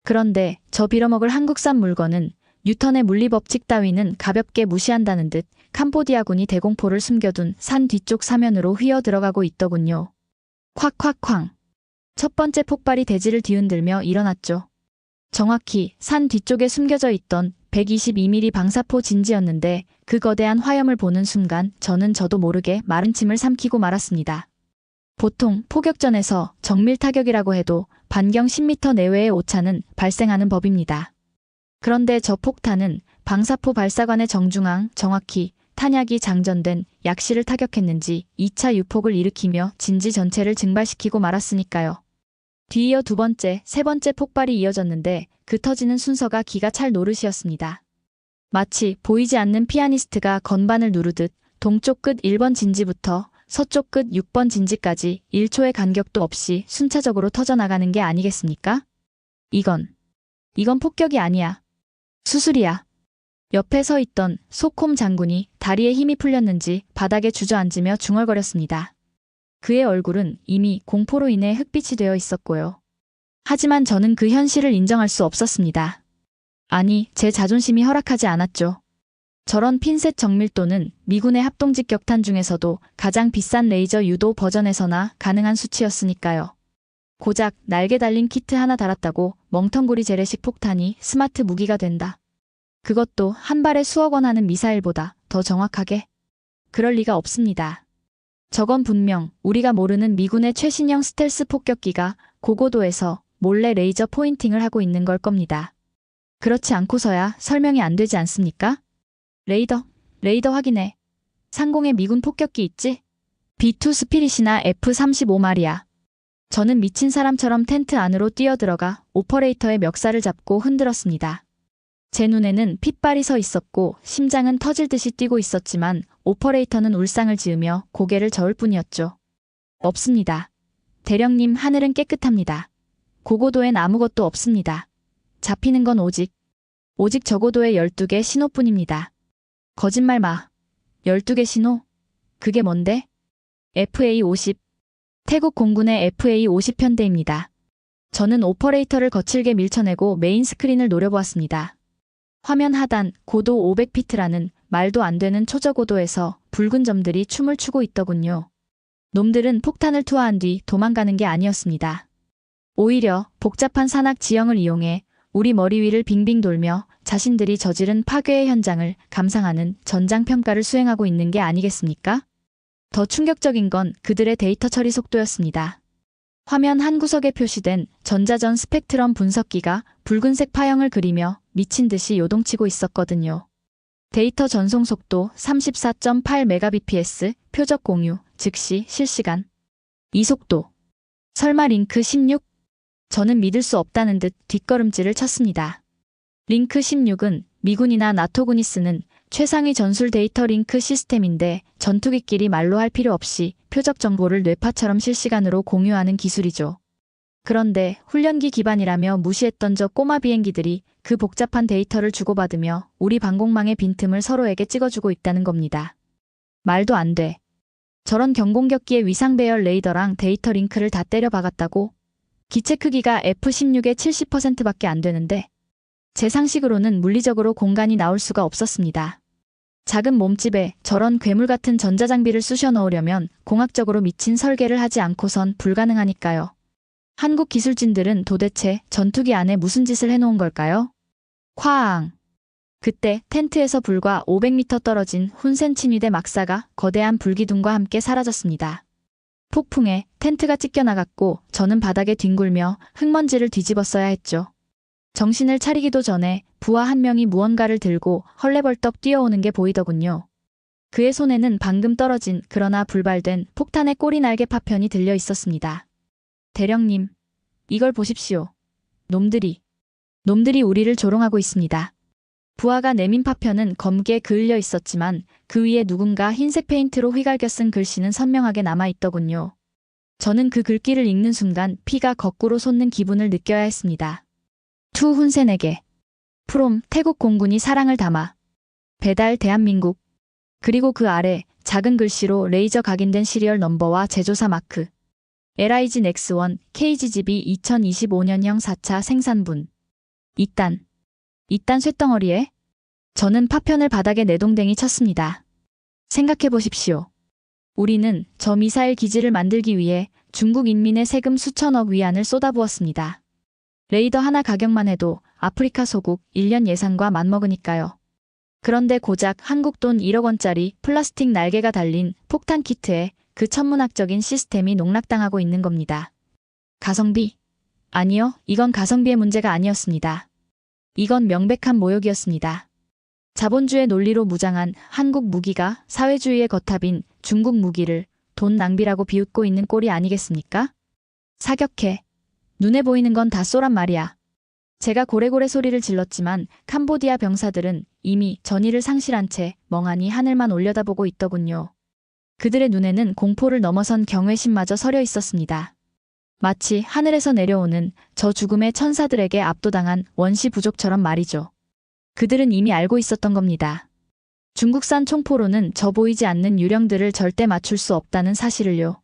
그런데 저 빌어먹을 한국산 물건은 뉴턴의 물리법칙 따위는 가볍게 무시한다는 듯 캄보디아군이 대공포를 숨겨둔 산 뒤쪽 사면으로 휘어 들어가고 있더군요. 콱콱쾅. 첫 번째 폭발이 대지를 뒤흔들며 일어났죠. 정확히 산 뒤쪽에 숨겨져 있던 122mm 방사포 진지였는데 그 거대한 화염을 보는 순간 저도 모르게 마른 침을 삼키고 말았습니다. 보통 포격전에서 정밀 타격이라고 해도 반경 10m 내외의 오차는 발생하는 법입니다. 그런데 저 폭탄은 방사포 발사관의 정중앙 정확히 탄약이 장전된 약실을 타격했는지 2차 유폭을 일으키며 진지 전체를 증발시키고 말았으니까요. 뒤이어 두 번째, 세 번째 폭발이 이어졌는데 그 터지는 순서가 기가 찰 노릇이었습니다. 마치 보이지 않는 피아니스트가 건반을 누르듯 동쪽 끝 1번 진지부터 서쪽 끝 6번 진지까지 1초의 간격도 없이 순차적으로 터져나가는 게 아니겠습니까? 이건 폭격이 아니야. 수술이야. 옆에 서 있던 소콤 장군이 다리에 힘이 풀렸는지 바닥에 주저앉으며 중얼거렸습니다. 그의 얼굴은 이미 공포로 인해 흑빛이 되어 있었고요. 하지만 저는 그 현실을 인정할 수 없었습니다. 아니, 제 자존심이 허락하지 않았죠. 저런 핀셋 정밀도는 미군의 합동직격탄 중에서도 가장 비싼 레이저 유도 버전에서나 가능한 수치였으니까요. 고작 날개 달린 키트 하나 달았다고 멍텅구리 재래식 폭탄이 스마트 무기가 된다. 그것도 한 발에 수억 원 하는 미사일보다 더 정확하게? 그럴 리가 없습니다. 저건 분명 우리가 모르는 미군의 최신형 스텔스 폭격기가 고고도에서 몰래 레이저 포인팅을 하고 있는 걸 겁니다. 그렇지 않고서야 설명이 안 되지 않습니까? 레이더 확인해. 상공에 미군 폭격기 있지? B2 스피릿이나 F-35 말이야. 저는 미친 사람처럼 텐트 안으로 뛰어들어가 오퍼레이터의 멱살을 잡고 흔들었습니다. 제 눈에는 핏발이 서 있었고 심장은 터질 듯이 뛰고 있었지만 오퍼레이터는 울상을 지으며 고개를 저을 뿐이었죠. 없습니다. 대령님, 하늘은 깨끗합니다. 고고도엔 아무것도 없습니다. 잡히는 건 오직 저고도의 12개 신호뿐입니다. 거짓말 마. 12개 신호? 그게 뭔데? FA-50. 태국 공군의 FA-50 편대입니다. 저는 오퍼레이터를 거칠게 밀쳐내고 메인 스크린을 노려보았습니다. 화면 하단 고도 500피트라는 말도 안 되는 초저고도에서 붉은 점들이 춤을 추고 있더군요. 놈들은 폭탄을 투하한 뒤 도망가는 게 아니었습니다. 오히려 복잡한 산악 지형을 이용해 우리 머리 위를 빙빙 돌며 자신들이 저지른 파괴의 현장을 감상하는 전장평가를 수행하고 있는 게 아니겠습니까? 더 충격적인 건 그들의 데이터 처리 속도였습니다. 화면 한 구석에 표시된 전자전 스펙트럼 분석기가 붉은색 파형을 그리며 미친 듯이 요동치고 있었거든요. 데이터 전송 속도 34.8Mbps, 표적 공유, 즉시 실시간. 이 속도. 설마 링크 16? 저는 믿을 수 없다는 듯 뒷걸음질을 쳤습니다. 링크 16은 미군이나 나토군이 쓰는 최상위 전술 데이터 링크 시스템인데 전투기끼리 말로 할 필요 없이 표적 정보를 뇌파처럼 실시간으로 공유하는 기술이죠. 그런데 훈련기 기반이라며 무시했던 저 꼬마 비행기들이 그 복잡한 데이터를 주고받으며 우리 방공망의 빈틈을 서로에게 찍어주고 있다는 겁니다. 말도 안 돼. 저런 경공격기의 위상 배열 레이더랑 데이터 링크를 다 때려 박았다고? 기체 크기가 F-16의 70%밖에 안 되는데 제 상식으로는 물리적으로 공간이 나올 수가 없었습니다. 작은 몸집에 저런 괴물 같은 전자장비를 쑤셔 넣으려면 공학적으로 미친 설계를 하지 않고선 불가능하니까요. 한국 기술진들은 도대체 전투기 안에 무슨 짓을 해놓은 걸까요? 쾅! 그때 텐트에서 불과 500m 떨어진 훈센 친위대 막사가 거대한 불기둥과 함께 사라졌습니다. 폭풍에 텐트가 찢겨나갔고 저는 바닥에 뒹굴며 흙먼지를 뒤집었어야 했죠. 정신을 차리기도 전에 부하 한 명이 무언가를 들고 헐레벌떡 뛰어오는 게 보이더군요. 그의 손에는 방금 떨어진 그러나 불발된 폭탄의 꼬리 날개 파편이 들려 있었습니다. 대령님, 이걸 보십시오. 놈들이 우리를 조롱하고 있습니다. 부하가 내민 파편은 검게 그을려 있었지만 그 위에 누군가 흰색 페인트로 휘갈겨 쓴 글씨는 선명하게 남아있더군요. 저는 그 글귀를 읽는 순간 피가 거꾸로 솟는 기분을 느껴야 했습니다. 투 훈센에게. 프롬 태국 공군이 사랑을 담아. 배달 대한민국. 그리고 그 아래 작은 글씨로 레이저 각인된 시리얼 넘버와 제조사 마크. LIG 넥스1 KGGB 2025년형 4차 생산분. 이딴 쇳덩어리에? 저는 파편을 바닥에 내동댕이 쳤습니다. 생각해보십시오. 우리는 저 미사일 기지를 만들기 위해 중국 인민의 세금 수천억 위안을 쏟아부었습니다. 레이더 하나 가격만 해도 아프리카 소국 1년 예산과 맞먹으니까요. 그런데 고작 한국 돈 1억 원짜리 플라스틱 날개가 달린 폭탄 키트에 그 천문학적인 시스템이 농락당하고 있는 겁니다. 가성비? 아니요, 이건 가성비의 문제가 아니었습니다. 이건 명백한 모욕이었습니다. 자본주의 논리로 무장한 한국 무기가 사회주의의 거탑인 중국 무기를 돈 낭비라고 비웃고 있는 꼴이 아니겠습니까? 사격해. 눈에 보이는 건 다 쏘란 말이야. 제가 고래고래 소리를 질렀지만 캄보디아 병사들은 이미 전의를 상실한 채 멍하니 하늘만 올려다보고 있더군요. 그들의 눈에는 공포를 넘어선 경외심마저 서려 있었습니다. 마치 하늘에서 내려오는 저 죽음의 천사들에게 압도당한 원시 부족처럼 말이죠. 그들은 이미 알고 있었던 겁니다. 중국산 총포로는 저 보이지 않는 유령들을 절대 맞출 수 없다는 사실을요.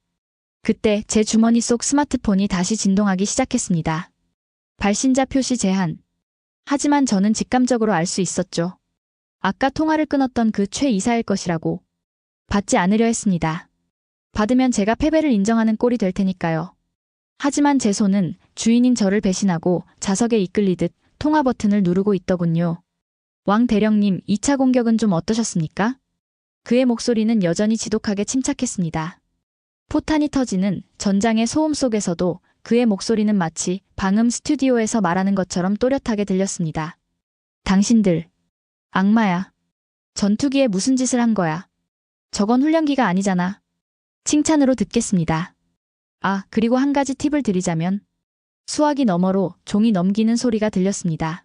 그때 제 주머니 속 스마트폰이 다시 진동하기 시작했습니다. 발신자 표시 제한. 하지만 저는 직감적으로 알 수 있었죠. 아까 통화를 끊었던 그 최 이사일 것이라고. 받지 않으려 했습니다. 받으면 제가 패배를 인정하는 꼴이 될 테니까요. 하지만 제 손은 주인인 저를 배신하고 자석에 이끌리듯 통화 버튼을 누르고 있더군요. 왕 대령님, 2차 공격은 좀 어떠셨습니까? 그의 목소리는 여전히 지독하게 침착했습니다. 포탄이 터지는 전장의 소음 속에서도 그의 목소리는 마치 방음 스튜디오에서 말하는 것처럼 또렷하게 들렸습니다. 당신들, 악마야. 전투기에 무슨 짓을 한 거야? 저건 훈련기가 아니잖아. 칭찬으로 듣겠습니다. 그리고 한 가지 팁을 드리자면 수화기 너머로 종이 넘기는 소리가 들렸습니다.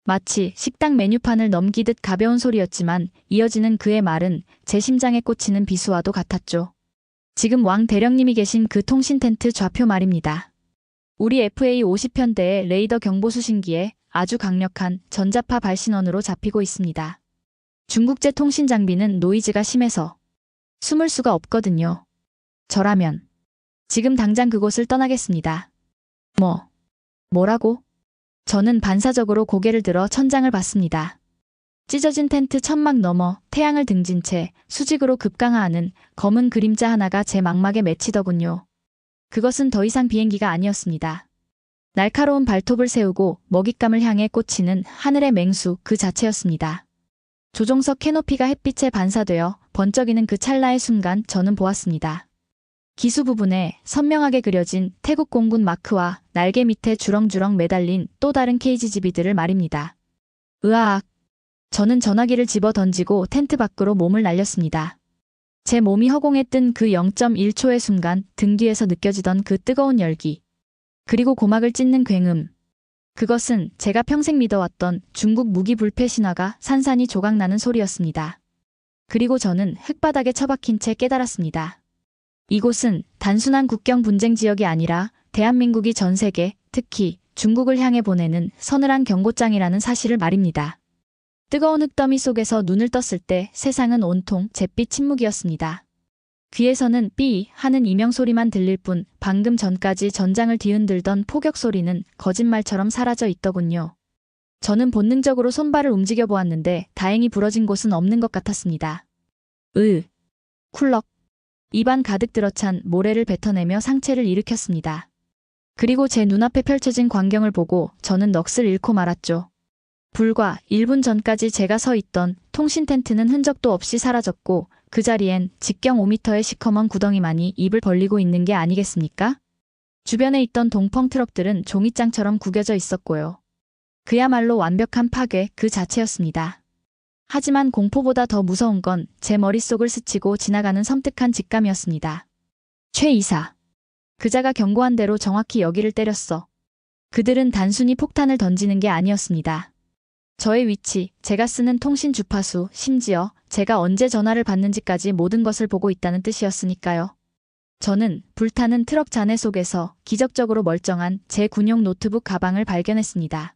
마치 식당 메뉴판을 넘기듯 가벼운 소리였지만 이어지는 그의 말은 제 심장에 꽂히는 비수와도 같았죠. 지금 왕 대령님이 계신 그 통신 텐트 좌표 말입니다. 우리 FA-50편대의 레이더 경보 수신기에 아주 강력한 전자파 발신원으로 잡히고 있습니다. 중국제 통신 장비는 노이즈가 심해서 숨을 수가 없거든요. 저라면 지금 당장 그곳을 떠나겠습니다. 뭐라고? 저는 반사적으로 고개를 들어 천장을 봤습니다. 찢어진 텐트 천막 너머 태양을 등진 채 수직으로 급강하하는 검은 그림자 하나가 제 망막에 맺히더군요. 그것은 더 이상 비행기가 아니었습니다. 날카로운 발톱을 세우고 먹잇감을 향해 꽂히는 하늘의 맹수 그 자체였습니다. 조종석 캐노피가 햇빛에 반사되어 번쩍이는 그 찰나의 순간 저는 보았습니다. 기수 부분에 선명하게 그려진 태국 공군 마크와 날개 밑에 주렁주렁 매달린 또 다른 KGGB들을 말입니다. 으아악! 저는 전화기를 집어 던지고 텐트 밖으로 몸을 날렸습니다. 제 몸이 허공에 뜬 그 0.1초의 순간 등 뒤에서 느껴지던 그 뜨거운 열기. 그리고 고막을 찢는 굉음. 그것은 제가 평생 믿어왔던 중국 무기 불패 신화가 산산이 조각나는 소리였습니다. 그리고 저는 흙바닥에 처박힌 채 깨달았습니다. 이곳은 단순한 국경 분쟁 지역이 아니라 대한민국이 전 세계, 특히 중국을 향해 보내는 서늘한 경고장이라는 사실을 말입니다. 뜨거운 흙더미 속에서 눈을 떴을 때 세상은 온통 잿빛 침묵이었습니다. 귀에서는 삐 하는 이명소리만 들릴 뿐 방금 전까지 전장을 뒤흔들던 포격 소리는 거짓말처럼 사라져 있더군요. 저는 본능적으로 손발을 움직여 보았는데 다행히 부러진 곳은 없는 것 같았습니다. 쿨럭. 입안 가득 들어찬 모래를 뱉어내며 상체를 일으켰습니다. 그리고 제 눈앞에 펼쳐진 광경을 보고 저는 넋을 잃고 말았죠. 불과 1분 전까지 제가 서 있던 통신 텐트는 흔적도 없이 사라졌고 그 자리엔 직경 5m의 시커먼 구덩이만이 입을 벌리고 있는 게 아니겠습니까? 주변에 있던 동펑 트럭들은 종이장처럼 구겨져 있었고요. 그야말로 완벽한 파괴 그 자체였습니다. 하지만 공포보다 더 무서운 건 제 머릿속을 스치고 지나가는 섬뜩한 직감이었습니다. 최 이사. 그자가 경고한 대로 정확히 여기를 때렸어. 그들은 단순히 폭탄을 던지는 게 아니었습니다. 저의 위치, 제가 쓰는 통신 주파수, 심지어 제가 언제 전화를 받는지까지 모든 것을 보고 있다는 뜻이었으니까요. 저는 불타는 트럭 잔해 속에서 기적적으로 멀쩡한 제 군용 노트북 가방을 발견했습니다.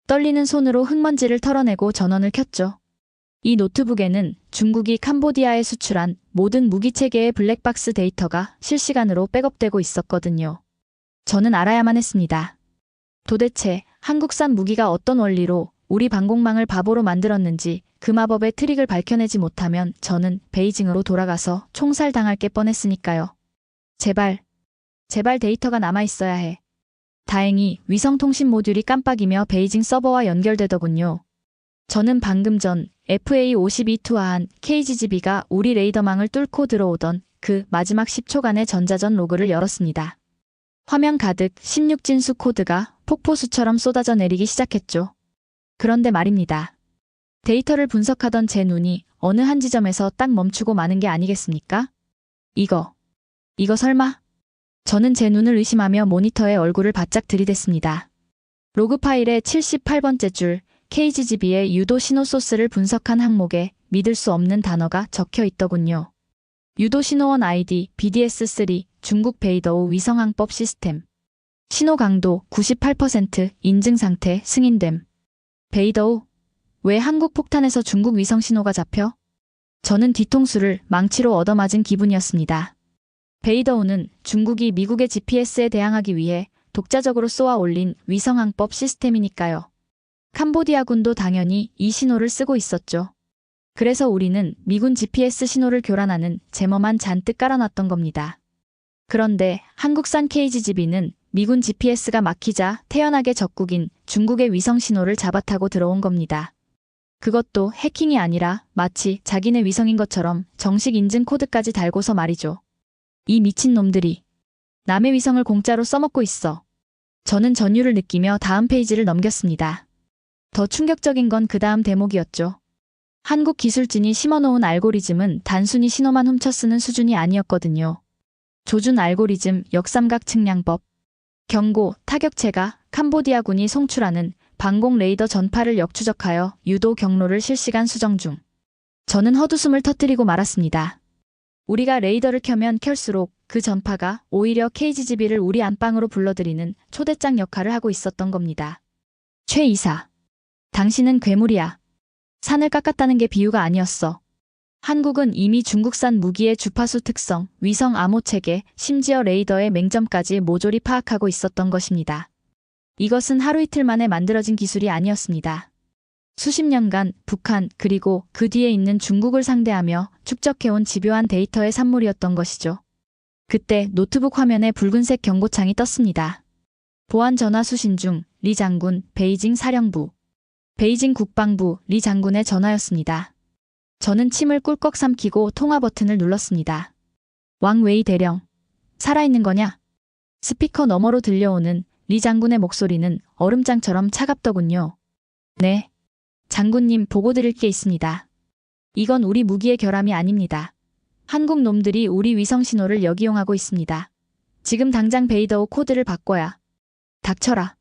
떨리는 손으로 흙먼지를 털어내고 전원을 켰죠. 이 노트북에는 중국이 캄보디아에 수출한 모든 무기체계의 블랙박스 데이터가 실시간으로 백업되고 있었거든요. 저는 알아야만 했습니다. 도대체 한국산 무기가 어떤 원리로 우리 방공망을 바보로 만들었는지 그 마법의 트릭을 밝혀내지 못하면 저는 베이징으로 돌아가서 총살당할 게 뻔했으니까요. 제발 데이터가 남아있어야 해. 다행히 위성통신 모듈이 깜빡이며 베이징 서버와 연결되더군요. 저는 방금 전 FA-52 투하한 KGGB가 우리 레이더망을 뚫고 들어오던 그 마지막 10초간의 전자전 로그를 열었습니다. 화면 가득 16진수 코드가 폭포수처럼 쏟아져 내리기 시작했죠. 그런데 말입니다. 데이터를 분석하던 제 눈이 어느 한 지점에서 딱 멈추고 마는 게 아니겠습니까? 이거 설마? 저는 제 눈을 의심하며 모니터에 얼굴을 바짝 들이댔습니다. 로그 파일의 78번째 줄 KGGB의 유도 신호 소스를 분석한 항목에 믿을 수 없는 단어가 적혀 있더군요. 유도 신호원 아이디 BDS3 중국 베이더우 위성항법 시스템. 신호 강도 98% 인증 상태 승인됨. 베이더우? 왜 한국 폭탄에서 중국 위성 신호가 잡혀? 저는 뒤통수를 망치로 얻어맞은 기분이었습니다. 베이더우는 중국이 미국의 GPS에 대항하기 위해 독자적으로 쏘아 올린 위성항법 시스템이니까요. 캄보디아군도 당연히 이 신호를 쓰고 있었죠. 그래서 우리는 미군 GPS 신호를 교란하는 제머만 잔뜩 깔아놨던 겁니다. 그런데 한국산 KGGB는 미군 GPS가 막히자 태연하게 적국인 중국의 위성 신호를 잡아타고 들어온 겁니다. 그것도 해킹이 아니라 마치 자기네 위성인 것처럼 정식 인증 코드까지 달고서 말이죠. 이 미친놈들이 남의 위성을 공짜로 써먹고 있어. 저는 전율을 느끼며 다음 페이지를 넘겼습니다. 더 충격적인 건 그 다음 대목이었죠. 한국 기술진이 심어놓은 알고리즘은 단순히 신호만 훔쳐 쓰는 수준이 아니었거든요. 조준 알고리즘, 역삼각 측량법, 경고, 타격체가 캄보디아군이 송출하는 방공 레이더 전파를 역추적하여 유도 경로를 실시간 수정 중. 저는 헛웃음을 터뜨리고 말았습니다. 우리가 레이더를 켜면 켤수록 그 전파가 오히려 KGB를 우리 안방으로 불러들이는 초대장 역할을 하고 있었던 겁니다. 최 이사, 당신은 괴물이야. 산을 깎았다는 게 비유가 아니었어. 한국은 이미 중국산 무기의 주파수 특성, 위성 암호 체계, 심지어 레이더의 맹점까지 모조리 파악하고 있었던 것입니다. 이것은 하루 이틀 만에 만들어진 기술이 아니었습니다. 수십 년간 북한 그리고 그 뒤에 있는 중국을 상대하며 축적해온 집요한 데이터의 산물이었던 것이죠. 그때 노트북 화면에 붉은색 경고창이 떴습니다. 보안 전화 수신 중 리 장군, 베이징 사령부. 베이징 국방부 리 장군의 전화였습니다. 저는 침을 꿀꺽 삼키고 통화 버튼을 눌렀습니다. 왕웨이 대령, 살아있는 거냐? 스피커 너머로 들려오는 리 장군의 목소리는 얼음장처럼 차갑더군요. 네. 장군님, 보고 드릴 게 있습니다. 이건 우리 무기의 결함이 아닙니다. 한국 놈들이 우리 위성 신호를 역이용하고 있습니다. 지금 당장 베이더호 코드를 바꿔야. 닥쳐라.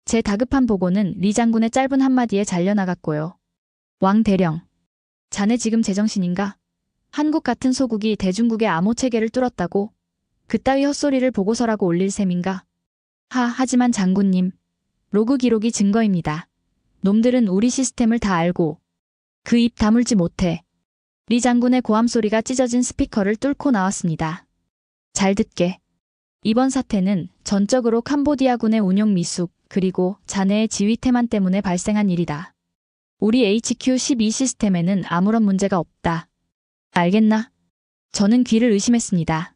제 다급한 보고는 리 장군의 짧은 한마디에 잘려나갔고요. 왕 대령. 자네 지금 제정신인가? 한국 같은 소국이 대중국의 암호 체계를 뚫었다고? 그따위 헛소리를 보고서라고 올릴 셈인가? 하지만 장군님. 로그 기록이 증거입니다. 놈들은 우리 시스템을 다 알고 그 입 다물지 못해. 리 장군의 고함 소리가 찢어진 스피커를 뚫고 나왔습니다. 잘 듣게. 이번 사태는 전적으로 캄보디아군의 운용 미숙 그리고 자네의 지휘 태만 때문에 발생한 일이다. 우리 HQ-12 시스템에는 아무런 문제가 없다. 알겠나? 저는 귀를 의심했습니다.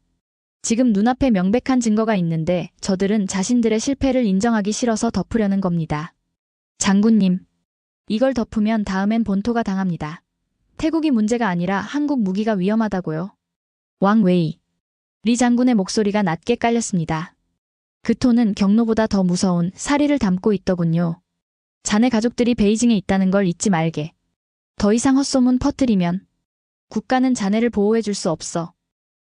지금 눈앞에 명백한 증거가 있는데 저들은 자신들의 실패를 인정하기 싫어서 덮으려는 겁니다. 장군님, 이걸 덮으면 다음엔 본토가 당합니다. 태국이 문제가 아니라 한국 무기가 위험하다고요. 왕웨이. 리 장군의 목소리가 낮게 깔렸습니다. 그 톤은 경로보다 더 무서운 사리를 담고 있더군요. 자네 가족들이 베이징에 있다는 걸 잊지 말게. 더 이상 헛소문 퍼뜨리면 국가는 자네를 보호해 줄 수 없어.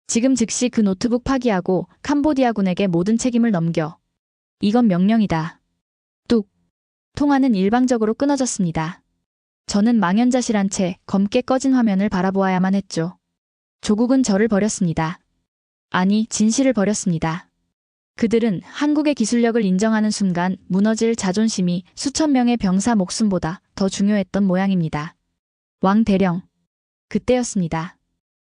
지금 즉시 그 노트북 파기하고 캄보디아군에게 모든 책임을 넘겨. 이건 명령이다. 뚝. 통화는 일방적으로 끊어졌습니다. 저는 망연자실한 채 검게 꺼진 화면을 바라보아야만 했죠. 조국은 저를 버렸습니다. 아니, 진실을 버렸습니다. 그들은 한국의 기술력을 인정하는 순간 무너질 자존심이 수천 명의 병사 목숨보다 더 중요했던 모양입니다. 왕 대령. 그때였습니다.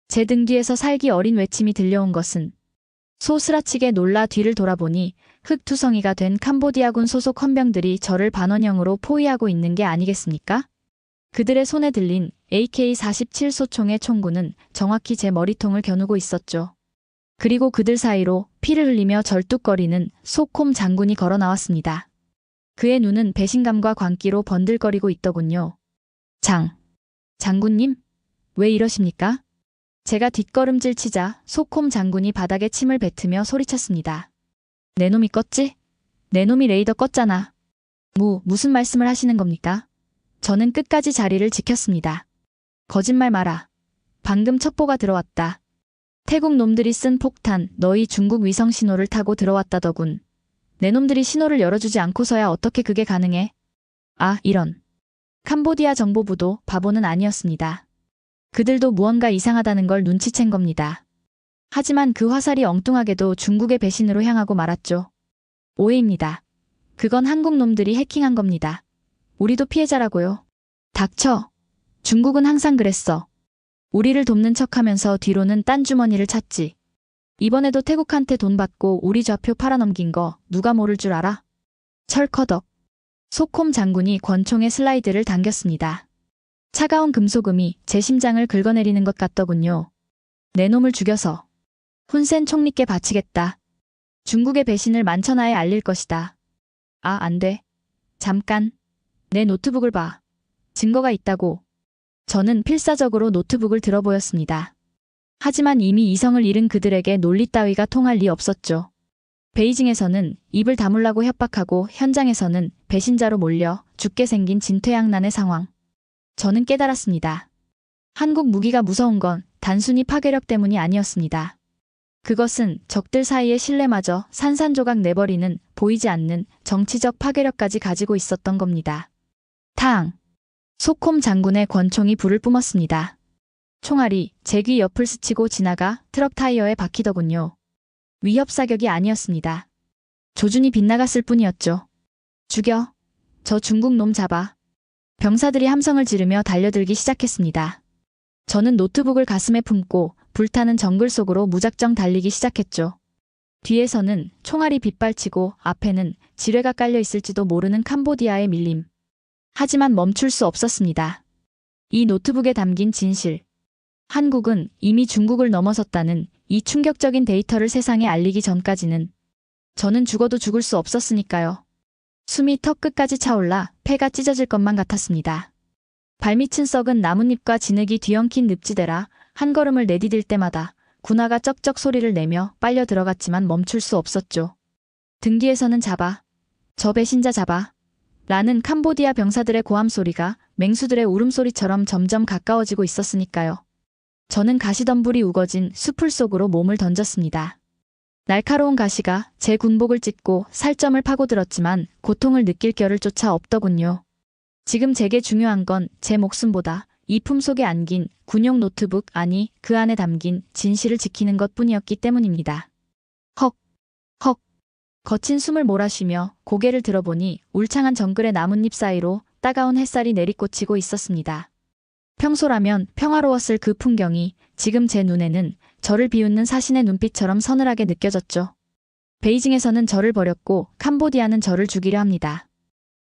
제 등 뒤에서 살기 어린 외침이 들려온 것은 소스라치게 놀라 뒤를 돌아보니 흑투성이가 된 캄보디아군 소속 헌병들이 저를 반원형으로 포위하고 있는 게 아니겠습니까? 그들의 손에 들린 AK-47 소총의 총구는 정확히 제 머리통을 겨누고 있었죠. 그리고 그들 사이로 피를 흘리며 절뚝거리는 소콤 장군이 걸어 나왔습니다. 그의 눈은 배신감과 광기로 번들거리고 있더군요. 장군님? 왜 이러십니까? 제가 뒷걸음질 치자 소콤 장군이 바닥에 침을 뱉으며 소리쳤습니다. 내 놈이 껐지? 내 놈이 레이더 껐잖아. 무슨 말씀을 하시는 겁니까? 저는 끝까지 자리를 지켰습니다. 거짓말 마라. 방금 첩보가 들어왔다. 태국 놈들이 쓴 폭탄, 너희 중국 위성 신호를 타고 들어왔다더군. 내 놈들이 신호를 열어주지 않고서야 어떻게 그게 가능해? 아, 이런. 캄보디아 정보부도 바보는 아니었습니다. 그들도 무언가 이상하다는 걸 눈치챈 겁니다. 하지만 그 화살이 엉뚱하게도 중국의 배신으로 향하고 말았죠. 오해입니다. 그건 한국 놈들이 해킹한 겁니다. 우리도 피해자라고요. 닥쳐. 중국은 항상 그랬어. 우리를 돕는 척하면서 뒤로는 딴 주머니를 찾지. 이번에도 태국한테 돈 받고 우리 좌표 팔아넘긴 거 누가 모를 줄 알아? 철커덕. 소콤 장군이 권총의 슬라이드를 당겼습니다. 차가운 금속음이 제 심장을 긁어내리는 것 같더군요. 내 놈을 죽여서 훈센 총리께 바치겠다. 중국의 배신을 만천하에 알릴 것이다. 아, 안 돼. 잠깐. 내 노트북을 봐. 증거가 있다고. 저는 필사적으로 노트북을 들어보였습니다. 하지만 이미 이성을 잃은 그들에게 논리 따위가 통할 리 없었죠. 베이징에서는 입을 다물라고 협박하고 현장에서는 배신자로 몰려 죽게 생긴 진퇴양난의 상황. 저는 깨달았습니다. 한국 무기가 무서운 건 단순히 파괴력 때문이 아니었습니다. 그것은 적들 사이의 신뢰마저 산산조각 내버리는 보이지 않는 정치적 파괴력까지 가지고 있었던 겁니다. 탕! 소콤 장군의 권총이 불을 뿜었습니다. 총알이 제 귀 옆을 스치고 지나가 트럭 타이어에 박히더군요. 위협 사격이 아니었습니다. 조준이 빗나갔을 뿐이었죠. 죽여. 저 중국 놈 잡아. 병사들이 함성을 지르며 달려들기 시작했습니다. 저는 노트북을 가슴에 품고 불타는 정글 속으로 무작정 달리기 시작했죠. 뒤에서는 총알이 빗발치고 앞에는 지뢰가 깔려 있을지도 모르는 캄보디아의 밀림. 하지만 멈출 수 없었습니다. 이 노트북에 담긴 진실. 한국은 이미 중국을 넘어섰다는 이 충격적인 데이터를 세상에 알리기 전까지는 저는 죽어도 죽을 수 없었으니까요. 숨이 턱 끝까지 차올라 폐가 찢어질 것만 같았습니다. 발밑은 썩은 나뭇잎과 진흙이 뒤엉킨 늪지대라 한 걸음을 내디딜 때마다 군화가 쩍쩍 소리를 내며 빨려 들어갔지만 멈출 수 없었죠. 등 뒤에서는 잡아. 저 배신자 잡아. 라는 캄보디아 병사들의 고함 소리가 맹수들의 울음소리처럼 점점 가까워지고 있었으니까요. 저는 가시덤불이 우거진 수풀 속으로 몸을 던졌습니다. 날카로운 가시가 제 군복을 찢고 살점을 파고들었지만 고통을 느낄 겨를 조차 없더군요. 지금 제게 중요한 건 제 목숨보다 이 품속에 안긴 군용 노트북 아니 그 안에 담긴 진실을 지키는 것뿐이었기 때문입니다. 헉, 헉. 거친 숨을 몰아쉬며 고개를 들어보니 울창한 정글의 나뭇잎 사이로 따가운 햇살이 내리꽂히고 있었습니다. 평소라면 평화로웠을 그 풍경이 지금 제 눈에는 저를 비웃는 사신의 눈빛처럼 서늘하게 느껴졌죠. 베이징에서는 저를 버렸고 캄보디아는 저를 죽이려 합니다.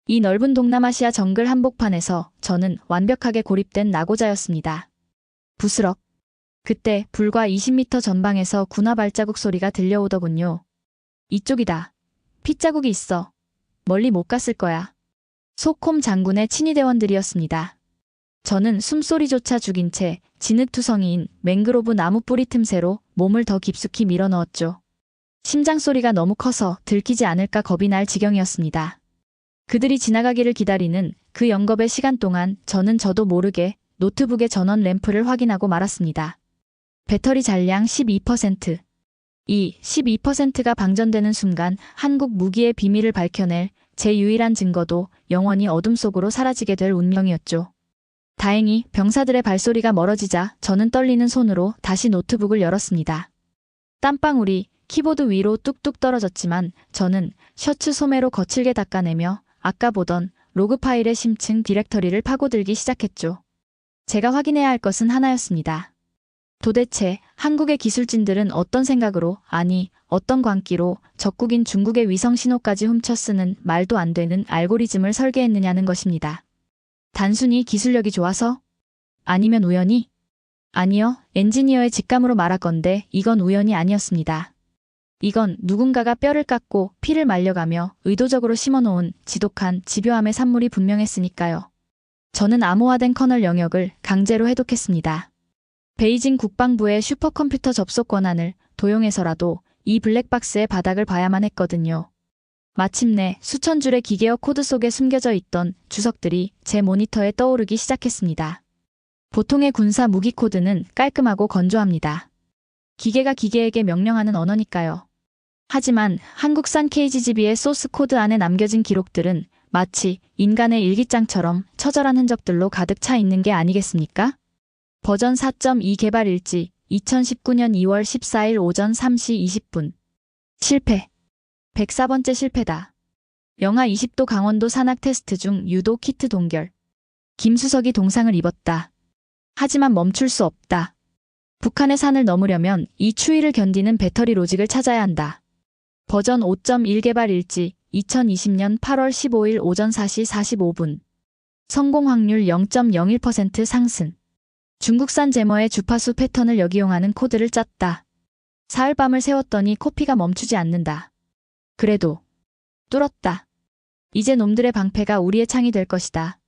이 넓은 동남아시아 정글 한복판에서 저는 완벽하게 고립된 낙오자였습니다. 부스럭. 그때 불과 20m 전방에서 군화 발자국 소리가 들려오더군요. 이쪽이다. 핏자국이 있어. 멀리 못 갔을 거야. 소콤 장군의 친위대원들이었습니다. 저는 숨소리조차 죽인 채 진흙투성이인 맹그로브 나무 뿌리 틈새로 몸을 더 깊숙이 밀어넣었죠. 심장 소리가 너무 커서 들키지 않을까 겁이 날 지경이었습니다. 그들이 지나가기를 기다리는 그 영겁의 시간 동안 저는 저도 모르게 노트북의 전원 램프를 확인하고 말았습니다. 배터리 잔량 12%. 이 12%가 방전되는 순간 한국 무기의 비밀을 밝혀낼 제 유일한 증거도 영원히 어둠 속으로 사라지게 될 운명이었죠. 다행히 병사들의 발소리가 멀어지자 저는 떨리는 손으로 다시 노트북을 열었습니다. 땀방울이 키보드 위로 뚝뚝 떨어졌지만 저는 셔츠 소매로 거칠게 닦아내며 아까 보던 로그 파일의 심층 디렉터리를 파고들기 시작했죠. 제가 확인해야 할 것은 하나였습니다. 도대체 한국의 기술진들은 어떤 생각으로, 아니 어떤 광기로 적국인 중국의 위성 신호까지 훔쳐 쓰는 말도 안 되는 알고리즘을 설계했느냐는 것입니다. 단순히 기술력이 좋아서? 아니면 우연히? 아니요, 엔지니어의 직감으로 말할 건데 이건 우연이 아니었습니다. 이건 누군가가 뼈를 깎고 피를 말려가며 의도적으로 심어놓은 지독한 집요함의 산물이 분명했으니까요. 저는 암호화된 커널 영역을 강제로 해독했습니다. 베이징 국방부의 슈퍼컴퓨터 접속 권한을 도용해서라도 이 블랙박스의 바닥을 봐야만 했거든요. 마침내 수천 줄의 기계어 코드 속에 숨겨져 있던 주석들이 제 모니터에 떠오르기 시작했습니다. 보통의 군사 무기 코드는 깔끔하고 건조합니다. 기계가 기계에게 명령하는 언어니까요. 하지만 한국산 KGB의 소스 코드 안에 남겨진 기록들은 마치 인간의 일기장처럼 처절한 흔적들로 가득 차 있는 게 아니겠습니까? 버전 4.2 개발 일지 2019년 2월 14일 오전 3시 20분. 실패. 104번째 실패다. 영하 20도 강원도 산악 테스트 중 유도 키트 동결. 김수석이 동상을 입었다. 하지만 멈출 수 없다. 북한의 산을 넘으려면 이 추위를 견디는 배터리 로직을 찾아야 한다. 버전 5.1 개발 일지 2020년 8월 15일 오전 4시 45분. 성공 확률 0.01% 상승. 중국산 제머의 주파수 패턴을 역이용하는 코드를 짰다. 사흘밤을 새웠더니 코피가 멈추지 않는다. 그래도 뚫었다. 이제 놈들의 방패가 우리의 창이 될 것이다.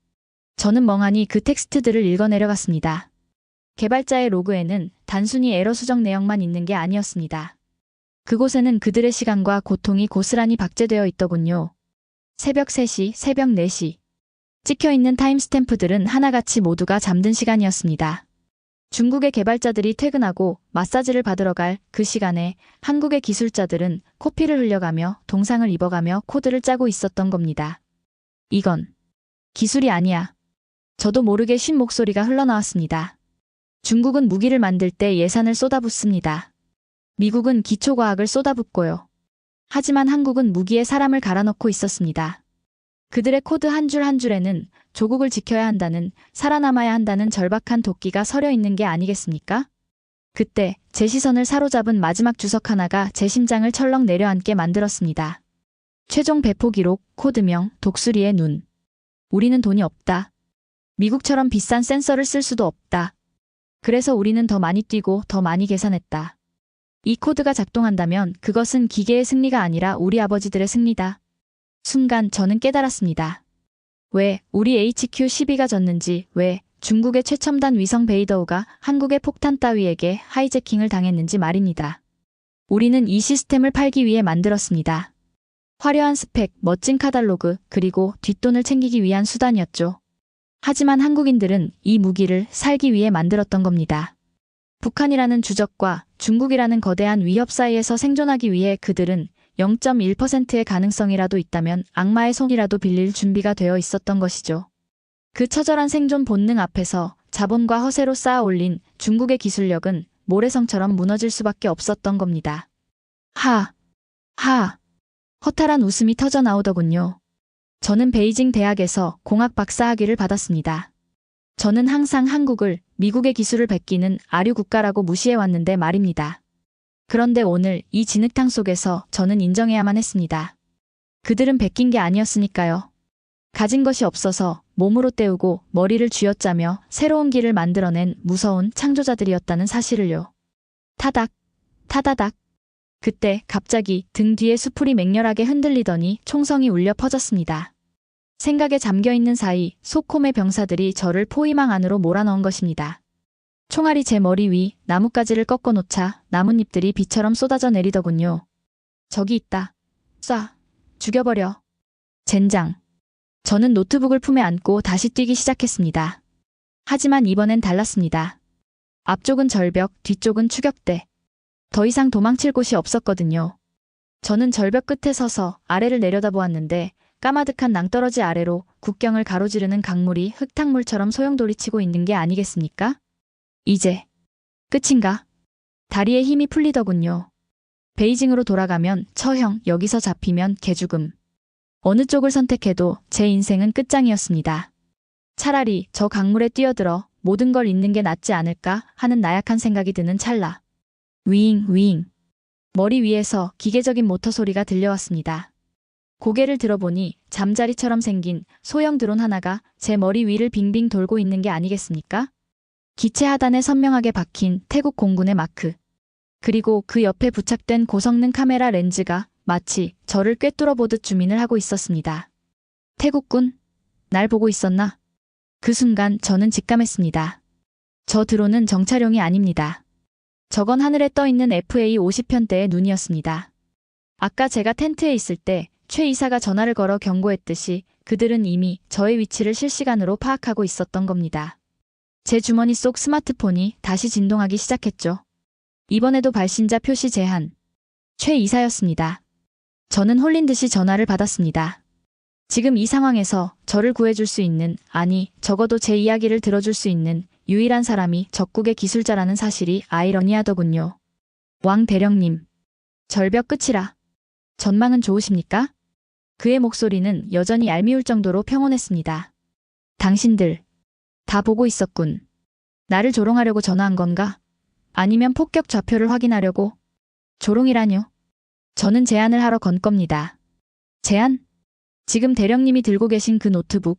저는 멍하니 그 텍스트들을 읽어내려갔습니다. 개발자의 로그에는 단순히 에러 수정 내역만 있는 게 아니었습니다. 그곳에는 그들의 시간과 고통이 고스란히 박제되어 있더군요. 새벽 3시, 새벽 4시. 찍혀있는 타임스탬프들은 하나같이 모두가 잠든 시간이었습니다. 중국의 개발자들이 퇴근하고 마사지를 받으러 갈 그 시간에 한국의 기술자들은 코피를 흘려가며 동상을 입어가며 코드를 짜고 있었던 겁니다. 이건 기술이 아니야. 저도 모르게 쉰 목소리가 흘러나왔습니다. 중국은 무기를 만들 때 예산을 쏟아붓습니다. 미국은 기초과학을 쏟아붓고요. 하지만 한국은 무기에 사람을 갈아넣고 있었습니다. 그들의 코드 한 줄 한 줄에는 조국을 지켜야 한다는, 살아남아야 한다는 절박한 도끼가 서려 있는 게 아니겠습니까? 그때 제 시선을 사로잡은 마지막 주석 하나가 제 심장을 철렁 내려앉게 만들었습니다. 최종 배포 기록, 코드명, 독수리의 눈. 우리는 돈이 없다. 미국처럼 비싼 센서를 쓸 수도 없다. 그래서 우리는 더 많이 뛰고 더 많이 계산했다. 이 코드가 작동한다면 그것은 기계의 승리가 아니라 우리 아버지들의 승리다. 순간 저는 깨달았습니다. 왜 우리 HQ-12가 졌는지, 왜 중국의 최첨단 위성 베이더우가 한국의 폭탄 따위에게 하이제킹을 당했는지 말입니다. 우리는 이 시스템을 팔기 위해 만들었습니다. 화려한 스펙, 멋진 카탈로그, 그리고 뒷돈을 챙기기 위한 수단이었죠. 하지만 한국인들은 이 무기를 살기 위해 만들었던 겁니다. 북한이라는 주적과 중국이라는 거대한 위협 사이에서 생존하기 위해 그들은 0.1%의 가능성이라도 있다면 악마의 손이라도 빌릴 준비가 되어 있었던 것이죠. 그 처절한 생존 본능 앞에서 자본과 허세로 쌓아 올린 중국의 기술력은 모래성처럼 무너질 수밖에 없었던 겁니다. 하! 허탈한 웃음이 터져 나오더군요. 저는 베이징 대학에서 공학 박사학위를 받았습니다. 저는 항상 한국을 미국의 기술을 베끼는 아류 국가라고 무시해왔는데 말입니다. 그런데 오늘 이 진흙탕 속에서 저는 인정해야만 했습니다. 그들은 베낀 게 아니었으니까요. 가진 것이 없어서 몸으로 때우고 머리를 쥐어짜며 새로운 길을 만들어낸 무서운 창조자들이었다는 사실을요. 타닥, 타다닥. 그때 갑자기 등 뒤에 수풀이 맹렬하게 흔들리더니 총성이 울려 퍼졌습니다. 생각에 잠겨있는 사이 소콤의 병사들이 저를 포위망 안으로 몰아넣은 것입니다. 총알이 제 머리 위 나뭇가지를 꺾어놓자 나뭇잎들이 비처럼 쏟아져 내리더군요. 저기 있다. 쏴. 죽여버려. 젠장. 저는 노트북을 품에 안고 다시 뛰기 시작했습니다. 하지만 이번엔 달랐습니다. 앞쪽은 절벽, 뒤쪽은 추격대. 더 이상 도망칠 곳이 없었거든요. 저는 절벽 끝에 서서 아래를 내려다보았는데 까마득한 낭떠러지 아래로 국경을 가로지르는 강물이 흙탕물처럼 소용돌이치고 있는 게 아니겠습니까? 이제 끝인가? 다리에 힘이 풀리더군요. 베이징으로 돌아가면 처형, 여기서 잡히면 개죽음. 어느 쪽을 선택해도 제 인생은 끝장이었습니다. 차라리 저 강물에 뛰어들어 모든 걸 잃는 게 낫지 않을까 하는 나약한 생각이 드는 찰나. 윙. 머리 위에서 기계적인 모터 소리가 들려왔습니다. 고개를 들어보니 잠자리처럼 생긴 소형 드론 하나가 제 머리 위를 빙빙 돌고 있는 게 아니겠습니까? 기체 하단에 선명하게 박힌 태국 공군의 마크. 그리고 그 옆에 부착된 고성능 카메라 렌즈가 마치 저를 꿰뚫어 보듯 주민을 하고 있었습니다. 태국군? 날 보고 있었나? 그 순간 저는 직감했습니다. 저 드론은 정찰용이 아닙니다. 저건 하늘에 떠있는 FA-50편대의 눈이었습니다. 아까 제가 텐트에 있을 때 최 이사가 전화를 걸어 경고했듯이 그들은 이미 저의 위치를 실시간으로 파악하고 있었던 겁니다. 제 주머니 속 스마트폰이 다시 진동하기 시작했죠. 이번에도 발신자 표시 제한. 최 이사였습니다. 저는 홀린 듯이 전화를 받았습니다. 지금 이 상황에서 저를 구해줄 수 있는, 아니 적어도 제 이야기를 들어줄 수 있는 유일한 사람이 적국의 기술자라는 사실이 아이러니하더군요. 왕 대령님. 절벽 끝이라. 전망은 좋으십니까? 그의 목소리는 여전히 얄미울 정도로 평온했습니다. 당신들 다 보고 있었군. 나를 조롱하려고 전화한 건가? 아니면 폭격 좌표를 확인하려고? 조롱이라뇨? 저는 제안을 하러 건 겁니다. 제안? 지금 대령님이 들고 계신 그 노트북.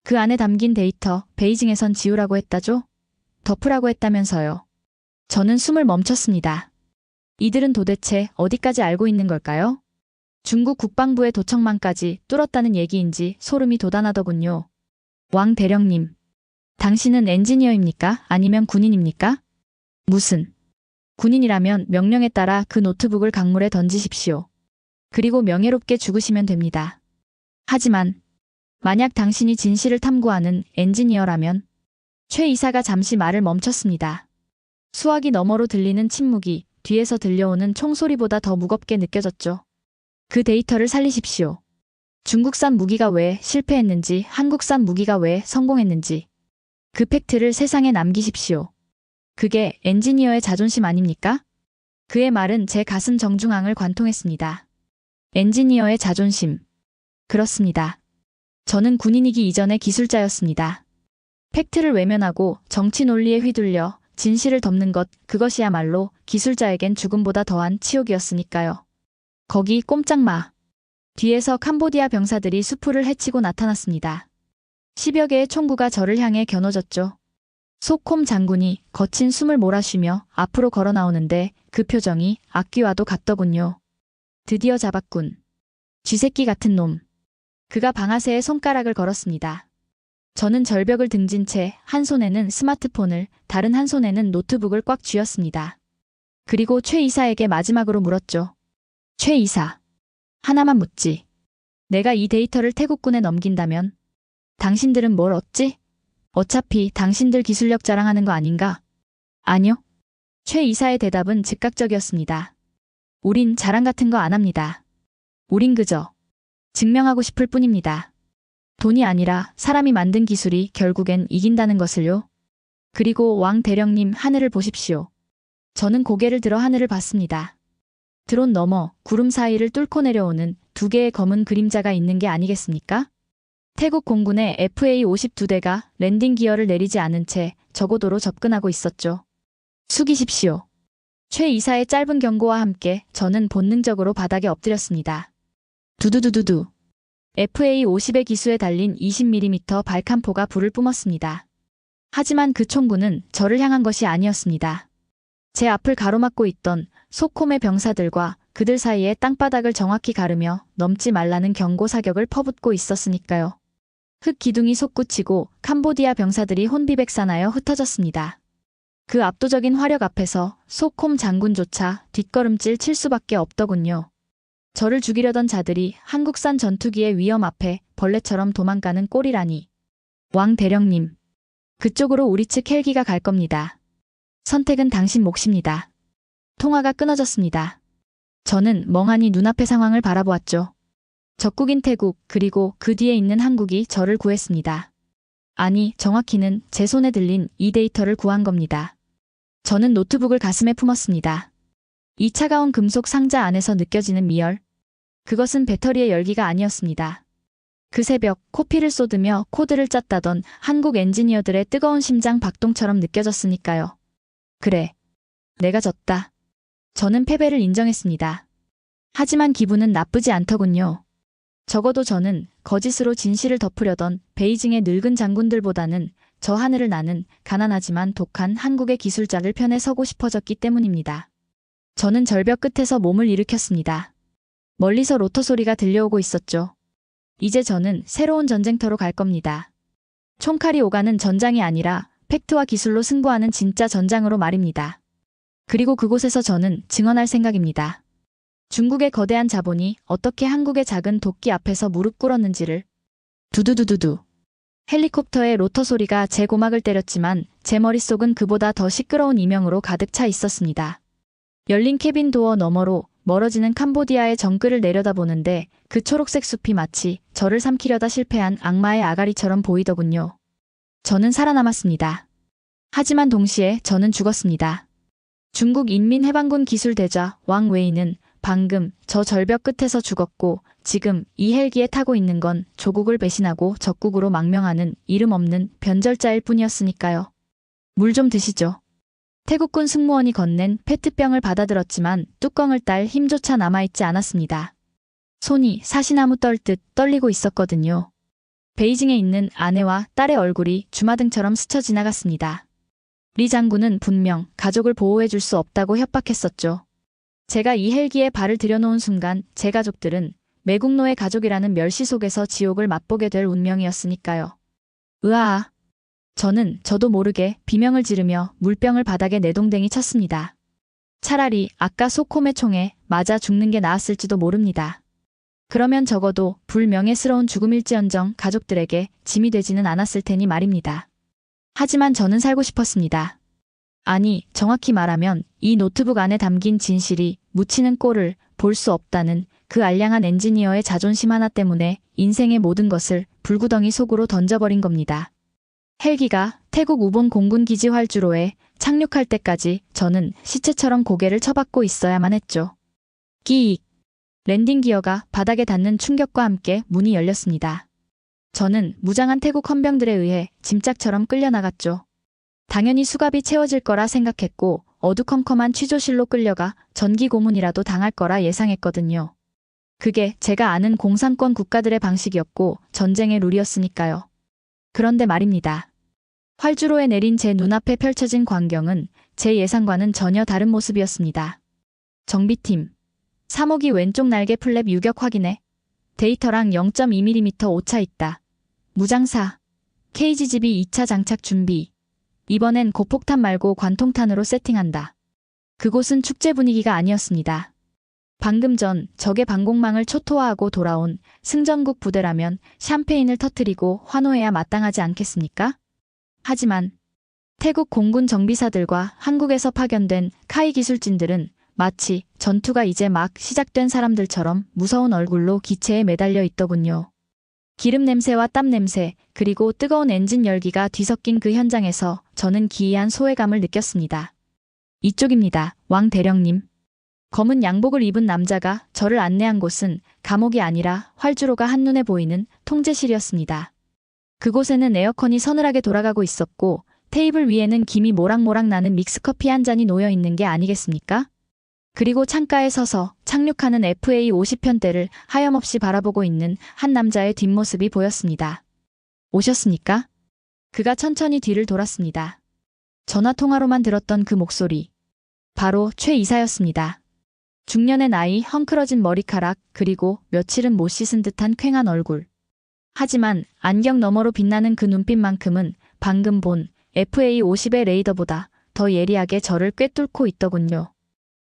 그 안에 담긴 데이터 베이징에선 지우라고 했다죠? 덮으라고 했다면서요. 저는 숨을 멈췄습니다. 이들은 도대체 어디까지 알고 있는 걸까요? 중국 국방부의 도청망까지 뚫었다는 얘기인지 소름이 돋아나더군요. 왕 대령님. 당신은 엔지니어입니까? 아니면 군인입니까? 무슨. 군인이라면 명령에 따라 그 노트북을 강물에 던지십시오. 그리고 명예롭게 죽으시면 됩니다. 하지만 만약 당신이 진실을 탐구하는 엔지니어라면 최 이사가 잠시 말을 멈췄습니다. 수화기 너머로 들리는 침묵이 뒤에서 들려오는 총소리보다 더 무겁게 느껴졌죠. 그 데이터를 살리십시오. 중국산 무기가 왜 실패했는지, 한국산 무기가 왜 성공했는지 그 팩트를 세상에 남기십시오. 그게 엔지니어의 자존심 아닙니까? 그의 말은 제 가슴 정중앙을 관통했습니다. 엔지니어의 자존심. 그렇습니다. 저는 군인이기 이전의 기술자였습니다. 팩트를 외면하고 정치 논리에 휘둘려 진실을 덮는 것, 그것이야말로 기술자에겐 죽음보다 더한 치욕이었으니까요. 거기 꼼짝마. 뒤에서 캄보디아 병사들이 수풀을 헤치고 나타났습니다. 10여 개의 총구가 저를 향해 겨눠졌죠. 소콤 장군이 거친 숨을 몰아쉬며 앞으로 걸어 나오는데 그 표정이 악귀와도 같더군요. 드디어 잡았군. 쥐새끼 같은 놈. 그가 방아쇠에 손가락을 걸었습니다. 저는 절벽을 등진 채 한 손에는 스마트폰을, 다른 한 손에는 노트북을 꽉 쥐었습니다. 그리고 최 이사에게 마지막으로 물었죠. 최 이사. 하나만 묻지. 내가 이 데이터를 태국군에 넘긴다면 당신들은 뭘 얻지? 어차피 당신들 기술력 자랑하는 거 아닌가? 아니요. 최 이사의 대답은 즉각적이었습니다. 우린 자랑 같은 거 안 합니다. 우린 그저 증명하고 싶을 뿐입니다. 돈이 아니라 사람이 만든 기술이 결국엔 이긴다는 것을요. 그리고 왕 대령님, 하늘을 보십시오. 저는 고개를 들어 하늘을 봤습니다. 드론 너머 구름 사이를 뚫고 내려오는 두 개의 검은 그림자가 있는 게 아니겠습니까? 태국 공군의 FA-52대가 랜딩 기어를 내리지 않은 채 저고도로 접근하고 있었죠. 숙이십시오. 최 이사의 짧은 경고와 함께 저는 본능적으로 바닥에 엎드렸습니다. 두두두두두. FA-50의 기수에 달린 20mm 발칸포가 불을 뿜었습니다. 하지만 그 총구는 저를 향한 것이 아니었습니다. 제 앞을 가로막고 있던 소콤의 병사들과 그들 사이의 땅바닥을 정확히 가르며 넘지 말라는 경고 사격을 퍼붓고 있었으니까요. 흙 기둥이 솟구치고 캄보디아 병사들이 혼비백산하여 흩어졌습니다. 그 압도적인 화력 앞에서 소콤 장군조차 뒷걸음질 칠 수밖에 없더군요. 저를 죽이려던 자들이 한국산 전투기의 위험 앞에 벌레처럼 도망가는 꼴이라니. 왕 대령님. 그쪽으로 우리 측 헬기가 갈 겁니다. 선택은 당신 몫입니다. 통화가 끊어졌습니다. 저는 멍하니 눈앞의 상황을 바라보았죠. 적국인 태국, 그리고 그 뒤에 있는 한국이 저를 구했습니다. 아니, 정확히는 제 손에 들린 이 데이터를 구한 겁니다. 저는 노트북을 가슴에 품었습니다. 이 차가운 금속 상자 안에서 느껴지는 미열. 그것은 배터리의 열기가 아니었습니다. 그 새벽 코피를 쏟으며 코드를 짰다던 한국 엔지니어들의 뜨거운 심장 박동처럼 느껴졌으니까요. 그래. 내가 졌다. 저는 패배를 인정했습니다. 하지만 기분은 나쁘지 않더군요. 적어도 저는 거짓으로 진실을 덮으려던 베이징의 늙은 장군들보다는 저 하늘을 나는 가난하지만 독한 한국의 기술자들 편에 서고 싶어졌기 때문입니다. 저는 절벽 끝에서 몸을 일으켰습니다. 멀리서 로터 소리가 들려오고 있었죠. 이제 저는 새로운 전쟁터로 갈 겁니다. 총칼이 오가는 전장이 아니라 팩트와 기술로 승부하는 진짜 전장으로 말입니다. 그리고 그곳에서 저는 증언할 생각입니다. 중국의 거대한 자본이 어떻게 한국의 작은 도끼 앞에서 무릎 꿇었는지를. 두두두두두. 헬리콥터의 로터 소리가 제 고막을 때렸지만 제 머릿속은 그보다 더 시끄러운 이명으로 가득 차 있었습니다. 열린 캐빈 도어 너머로 멀어지는 캄보디아의 정글을 내려다보는데 그 초록색 숲이 마치 저를 삼키려다 실패한 악마의 아가리처럼 보이더군요. 저는 살아남았습니다. 하지만 동시에 저는 죽었습니다. 중국 인민해방군 기술대자 왕 웨이는 방금 저 절벽 끝에서 죽었고 지금 이 헬기에 타고 있는 건 조국을 배신하고 적국으로 망명하는 이름 없는 변절자일 뿐이었으니까요. 물 좀 드시죠. 태국군 승무원이 건넨 페트병을 받아들었지만 뚜껑을 딸 힘조차 남아있지 않았습니다. 손이 사시나무 떨듯 떨리고 있었거든요. 베이징에 있는 아내와 딸의 얼굴이 주마등처럼 스쳐 지나갔습니다. 리 장군은 분명 가족을 보호해줄 수 없다고 협박했었죠. 제가 이 헬기에 발을 들여놓은 순간 제 가족들은 매국노의 가족이라는 멸시 속에서 지옥을 맛보게 될 운명이었으니까요. 으아. 저는 저도 모르게 비명을 지르며 물병을 바닥에 내동댕이 쳤습니다. 차라리 아까 소콤의 총에 맞아 죽는 게 나았을지도 모릅니다. 그러면 적어도 불명예스러운 죽음일지언정 가족들에게 짐이 되지는 않았을 테니 말입니다. 하지만 저는 살고 싶었습니다. 아니, 정확히 말하면 이 노트북 안에 담긴 진실이 묻히는 꼴을 볼 수 없다는 그 알량한 엔지니어의 자존심 하나 때문에 인생의 모든 것을 불구덩이 속으로 던져버린 겁니다. 헬기가 태국 우본 공군 기지 활주로에 착륙할 때까지 저는 시체처럼 고개를 쳐박고 있어야만 했죠. 끼익! 랜딩 기어가 바닥에 닿는 충격과 함께 문이 열렸습니다. 저는 무장한 태국 헌병들에 의해 짐짝처럼 끌려나갔죠. 당연히 수갑이 채워질 거라 생각했고 어두컴컴한 취조실로 끌려가 전기 고문이라도 당할 거라 예상했거든요. 그게 제가 아는 공산권 국가들의 방식이었고 전쟁의 룰이었으니까요. 그런데 말입니다. 활주로에 내린 제 눈앞에 펼쳐진 광경은 제 예상과는 전혀 다른 모습이었습니다. 정비팀. 3호기 왼쪽 날개 플랩 유격 확인해. 데이터랑 0.2mm 오차 있다. 무장사. KGGB 2차 장착 준비. 이번엔 고폭탄 말고 관통탄으로 세팅한다. 그곳은 축제 분위기가 아니었습니다. 방금 전 적의 방공망을 초토화하고 돌아온 승전국 부대라면 샴페인을 터뜨리고 환호해야 마땅하지 않겠습니까? 하지만 태국 공군 정비사들과 한국에서 파견된 카이 기술진들은 마치 전투가 이제 막 시작된 사람들처럼 무서운 얼굴로 기체에 매달려 있더군요. 기름 냄새와 땀 냄새, 그리고 뜨거운 엔진 열기가 뒤섞인 그 현장에서 저는 기이한 소외감을 느꼈습니다. 이쪽입니다, 왕 대령님. 검은 양복을 입은 남자가 저를 안내한 곳은 감옥이 아니라 활주로가 한눈에 보이는 통제실이었습니다. 그곳에는 에어컨이 서늘하게 돌아가고 있었고 테이블 위에는 김이 모락모락 나는 믹스커피 한 잔이 놓여 있는 게 아니겠습니까? 그리고 창가에 서서 착륙하는 FA-50편대를 하염없이 바라보고 있는 한 남자의 뒷모습이 보였습니다. 오셨습니까? 그가 천천히 뒤를 돌았습니다. 전화통화로만 들었던 그 목소리. 바로 최 이사였습니다. 중년의 나이, 헝클어진 머리카락, 그리고 며칠은 못 씻은 듯한 퀭한 얼굴. 하지만 안경 너머로 빛나는 그 눈빛만큼은 방금 본 FA-50의 레이더보다 더 예리하게 저를 꿰뚫고 있더군요.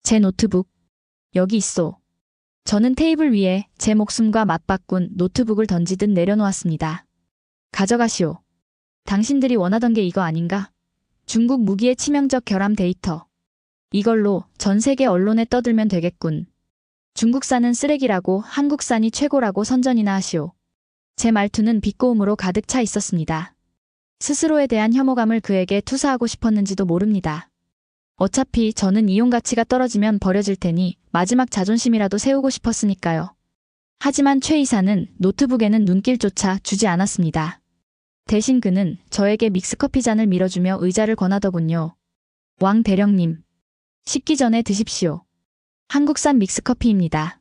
제 노트북. 여기 있소. 저는 테이블 위에 제 목숨과 맞바꾼 노트북을 던지듯 내려놓았습니다. 가져가시오. 당신들이 원하던 게 이거 아닌가? 중국 무기의 치명적 결함 데이터. 이걸로 전 세계 언론에 떠들면 되겠군. 중국산은 쓰레기라고 한국산이 최고라고 선전이나 하시오. 제 말투는 비꼬음으로 가득 차 있었습니다. 스스로에 대한 혐오감을 그에게 투사하고 싶었는지도 모릅니다. 어차피 저는 이용 가치가 떨어지면 버려질 테니 마지막 자존심이라도 세우고 싶었으니까요. 하지만 최 이사는 노트북에는 눈길조차 주지 않았습니다. 대신 그는 저에게 믹스커피 잔을 밀어주며 의자를 권하더군요. 왕 대령님. 식기 전에 드십시오. 한국산 믹스커피입니다.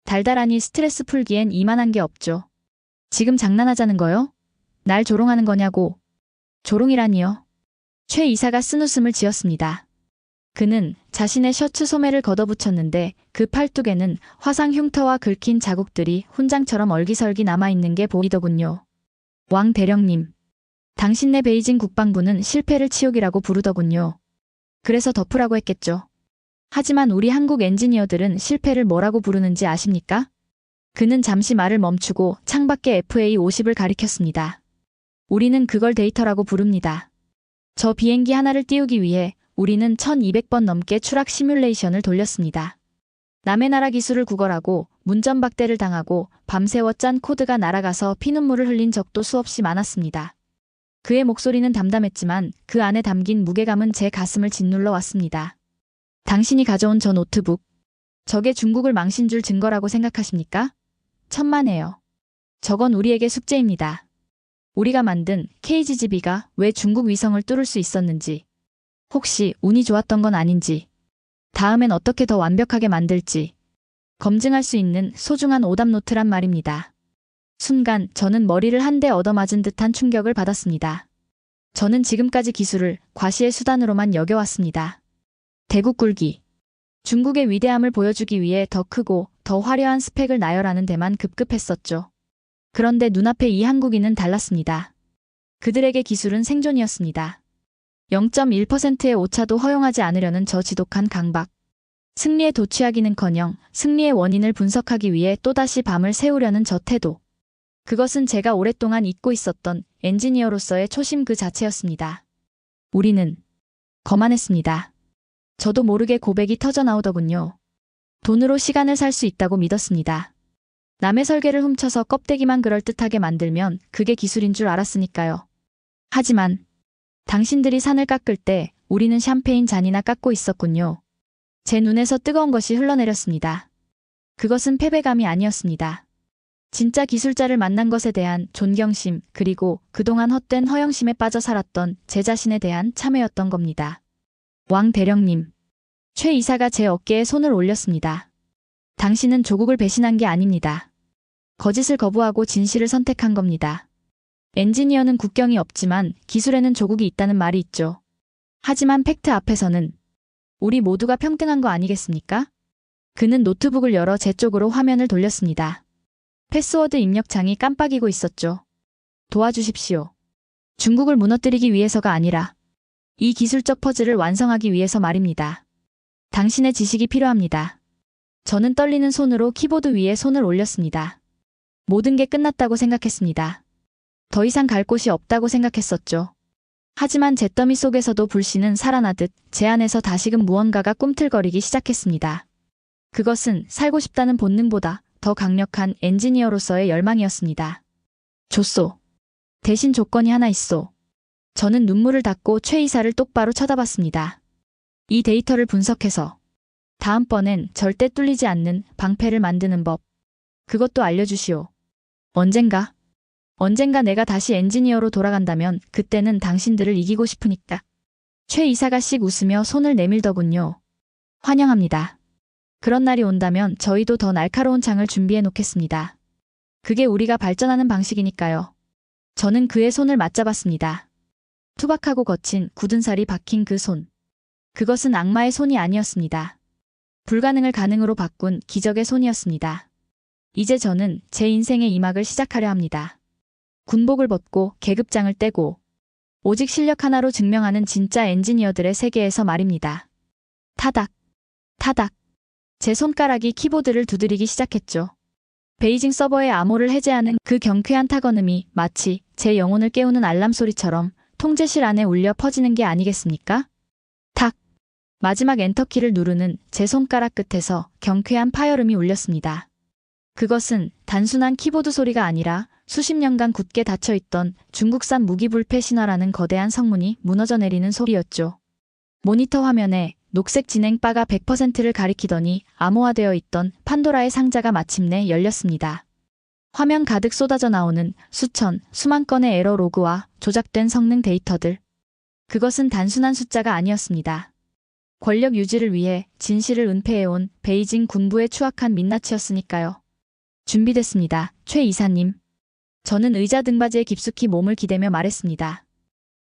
달달하니 스트레스 풀기엔 이만한 게 없죠. 지금 장난하자는 거요? 날 조롱하는 거냐고. 조롱이라니요. 최 이사가 쓴웃음을 지었습니다. 그는 자신의 셔츠 소매를 걷어붙였는데 그 팔뚝에는 화상 흉터와 긁힌 자국들이 훈장처럼 얼기설기 남아있는 게 보이더군요. 왕 대령님. 당신네 베이징 국방부는 실패를 치욕이라고 부르더군요. 그래서 덮으라고 했겠죠. 하지만 우리 한국 엔지니어들은 실패를 뭐라고 부르는지 아십니까? 그는 잠시 말을 멈추고 창밖에 FA-50을 가리켰습니다. 우리는 그걸 데이터라고 부릅니다. 저 비행기 하나를 띄우기 위해 우리는 1200번 넘게 추락 시뮬레이션을 돌렸습니다. 남의 나라 기술을 구걸하고 문전박대를 당하고 밤새워 짠 코드가 날아가서 피눈물을 흘린 적도 수없이 많았습니다. 그의 목소리는 담담했지만 그 안에 담긴 무게감은 제 가슴을 짓눌러 왔습니다. 당신이 가져온 저 노트북. 저게 중국을 망신 줄 증거라고 생각하십니까? 천만에요. 저건 우리에게 숙제입니다. 우리가 만든 KGGB가 왜 중국 위성을 뚫을 수 있었는지, 혹시 운이 좋았던 건 아닌지, 다음엔 어떻게 더 완벽하게 만들지 검증할 수 있는 소중한 오답노트란 말입니다. 순간 저는 머리를 한 대 얻어맞은 듯한 충격을 받았습니다. 저는 지금까지 기술을 과시의 수단으로만 여겨왔습니다. 대국 굴기. 중국의 위대함을 보여주기 위해 더 크고 더 화려한 스펙을 나열하는 데만 급급했었죠. 그런데 눈앞에 이 한국인은 달랐습니다. 그들에게 기술은 생존이었습니다. 0.1%의 오차도 허용하지 않으려는 저 지독한 강박. 승리에 도취하기는커녕 승리의 원인을 분석하기 위해 또다시 밤을 새우려는 저 태도. 그것은 제가 오랫동안 잊고 있었던 엔지니어로서의 초심 그 자체였습니다. 우리는 거만했습니다. 저도 모르게 고백이 터져 나오더군요. 돈으로 시간을 살 수 있다고 믿었습니다. 남의 설계를 훔쳐서 껍데기만 그럴듯하게 만들면 그게 기술인 줄 알았으니까요. 하지만 당신들이 산을 깎을 때 우리는 샴페인 잔이나 깎고 있었군요. 제 눈에서 뜨거운 것이 흘러내렸습니다. 그것은 패배감이 아니었습니다. 진짜 기술자를 만난 것에 대한 존경심, 그리고 그동안 헛된 허영심에 빠져 살았던 제 자신에 대한 참회였던 겁니다. 왕 대령님. 최 이사가 제 어깨에 손을 올렸습니다. 당신은 조국을 배신한 게 아닙니다. 거짓을 거부하고 진실을 선택한 겁니다. 엔지니어는 국경이 없지만 기술에는 조국이 있다는 말이 있죠. 하지만 팩트 앞에서는 우리 모두가 평등한 거 아니겠습니까? 그는 노트북을 열어 제 쪽으로 화면을 돌렸습니다. 패스워드 입력창이 깜빡이고 있었죠. 도와주십시오. 중국을 무너뜨리기 위해서가 아니라 이 기술적 퍼즐을 완성하기 위해서 말입니다. 당신의 지식이 필요합니다. 저는 떨리는 손으로 키보드 위에 손을 올렸습니다. 모든 게 끝났다고 생각했습니다. 더 이상 갈 곳이 없다고 생각했었죠. 하지만 제 더미 속에서도 불씨는 살아나듯 제 안에서 다시금 무언가가 꿈틀거리기 시작했습니다. 그것은 살고 싶다는 본능보다 더 강력한 엔지니어로서의 열망이었습니다. 좋소. 대신 조건이 하나 있소. 저는 눈물을 닦고 최 이사를 똑바로 쳐다봤습니다. 이 데이터를 분석해서 다음번엔 절대 뚫리지 않는 방패를 만드는 법. 그것도 알려주시오. 언젠가 내가 다시 엔지니어로 돌아간다면 그때는 당신들을 이기고 싶으니까. 최 이사가 씩 웃으며 손을 내밀더군요. 환영합니다. 그런 날이 온다면 저희도 더 날카로운 창을 준비해 놓겠습니다. 그게 우리가 발전하는 방식이니까요. 저는 그의 손을 맞잡았습니다. 투박하고 거친 굳은 살이 박힌 그 손. 그것은 악마의 손이 아니었습니다. 불가능을 가능으로 바꾼 기적의 손이었습니다. 이제 저는 제 인생의 2막을 시작하려 합니다. 군복을 벗고 계급장을 떼고 오직 실력 하나로 증명하는 진짜 엔지니어들의 세계에서 말입니다. 타닥, 타닥. 제 손가락이 키보드를 두드리기 시작했죠. 베이징 서버의 암호를 해제하는 그 경쾌한 타건음이 마치 제 영혼을 깨우는 알람 소리처럼 통제실 안에 울려 퍼지는 게 아니겠습니까? 탁! 마지막 엔터키를 누르는 제 손가락 끝에서 경쾌한 파열음이 울렸습니다. 그것은 단순한 키보드 소리가 아니라 수십 년간 굳게 닫혀있던 중국산 무기불패 신화라는 거대한 성문이 무너져 내리는 소리였죠. 모니터 화면에 녹색 진행바가 100%를 가리키더니 암호화되어 있던 판도라의 상자가 마침내 열렸습니다. 화면 가득 쏟아져 나오는 수만 건의 에러 로그와 조작된 성능 데이터들. 그것은 단순한 숫자가 아니었습니다. 권력 유지를 위해 진실을 은폐해온 베이징 군부의 추악한 민낯이었으니까요. 준비됐습니다, 최 이사님. 저는 의자 등받이에 깊숙이 몸을 기대며 말했습니다.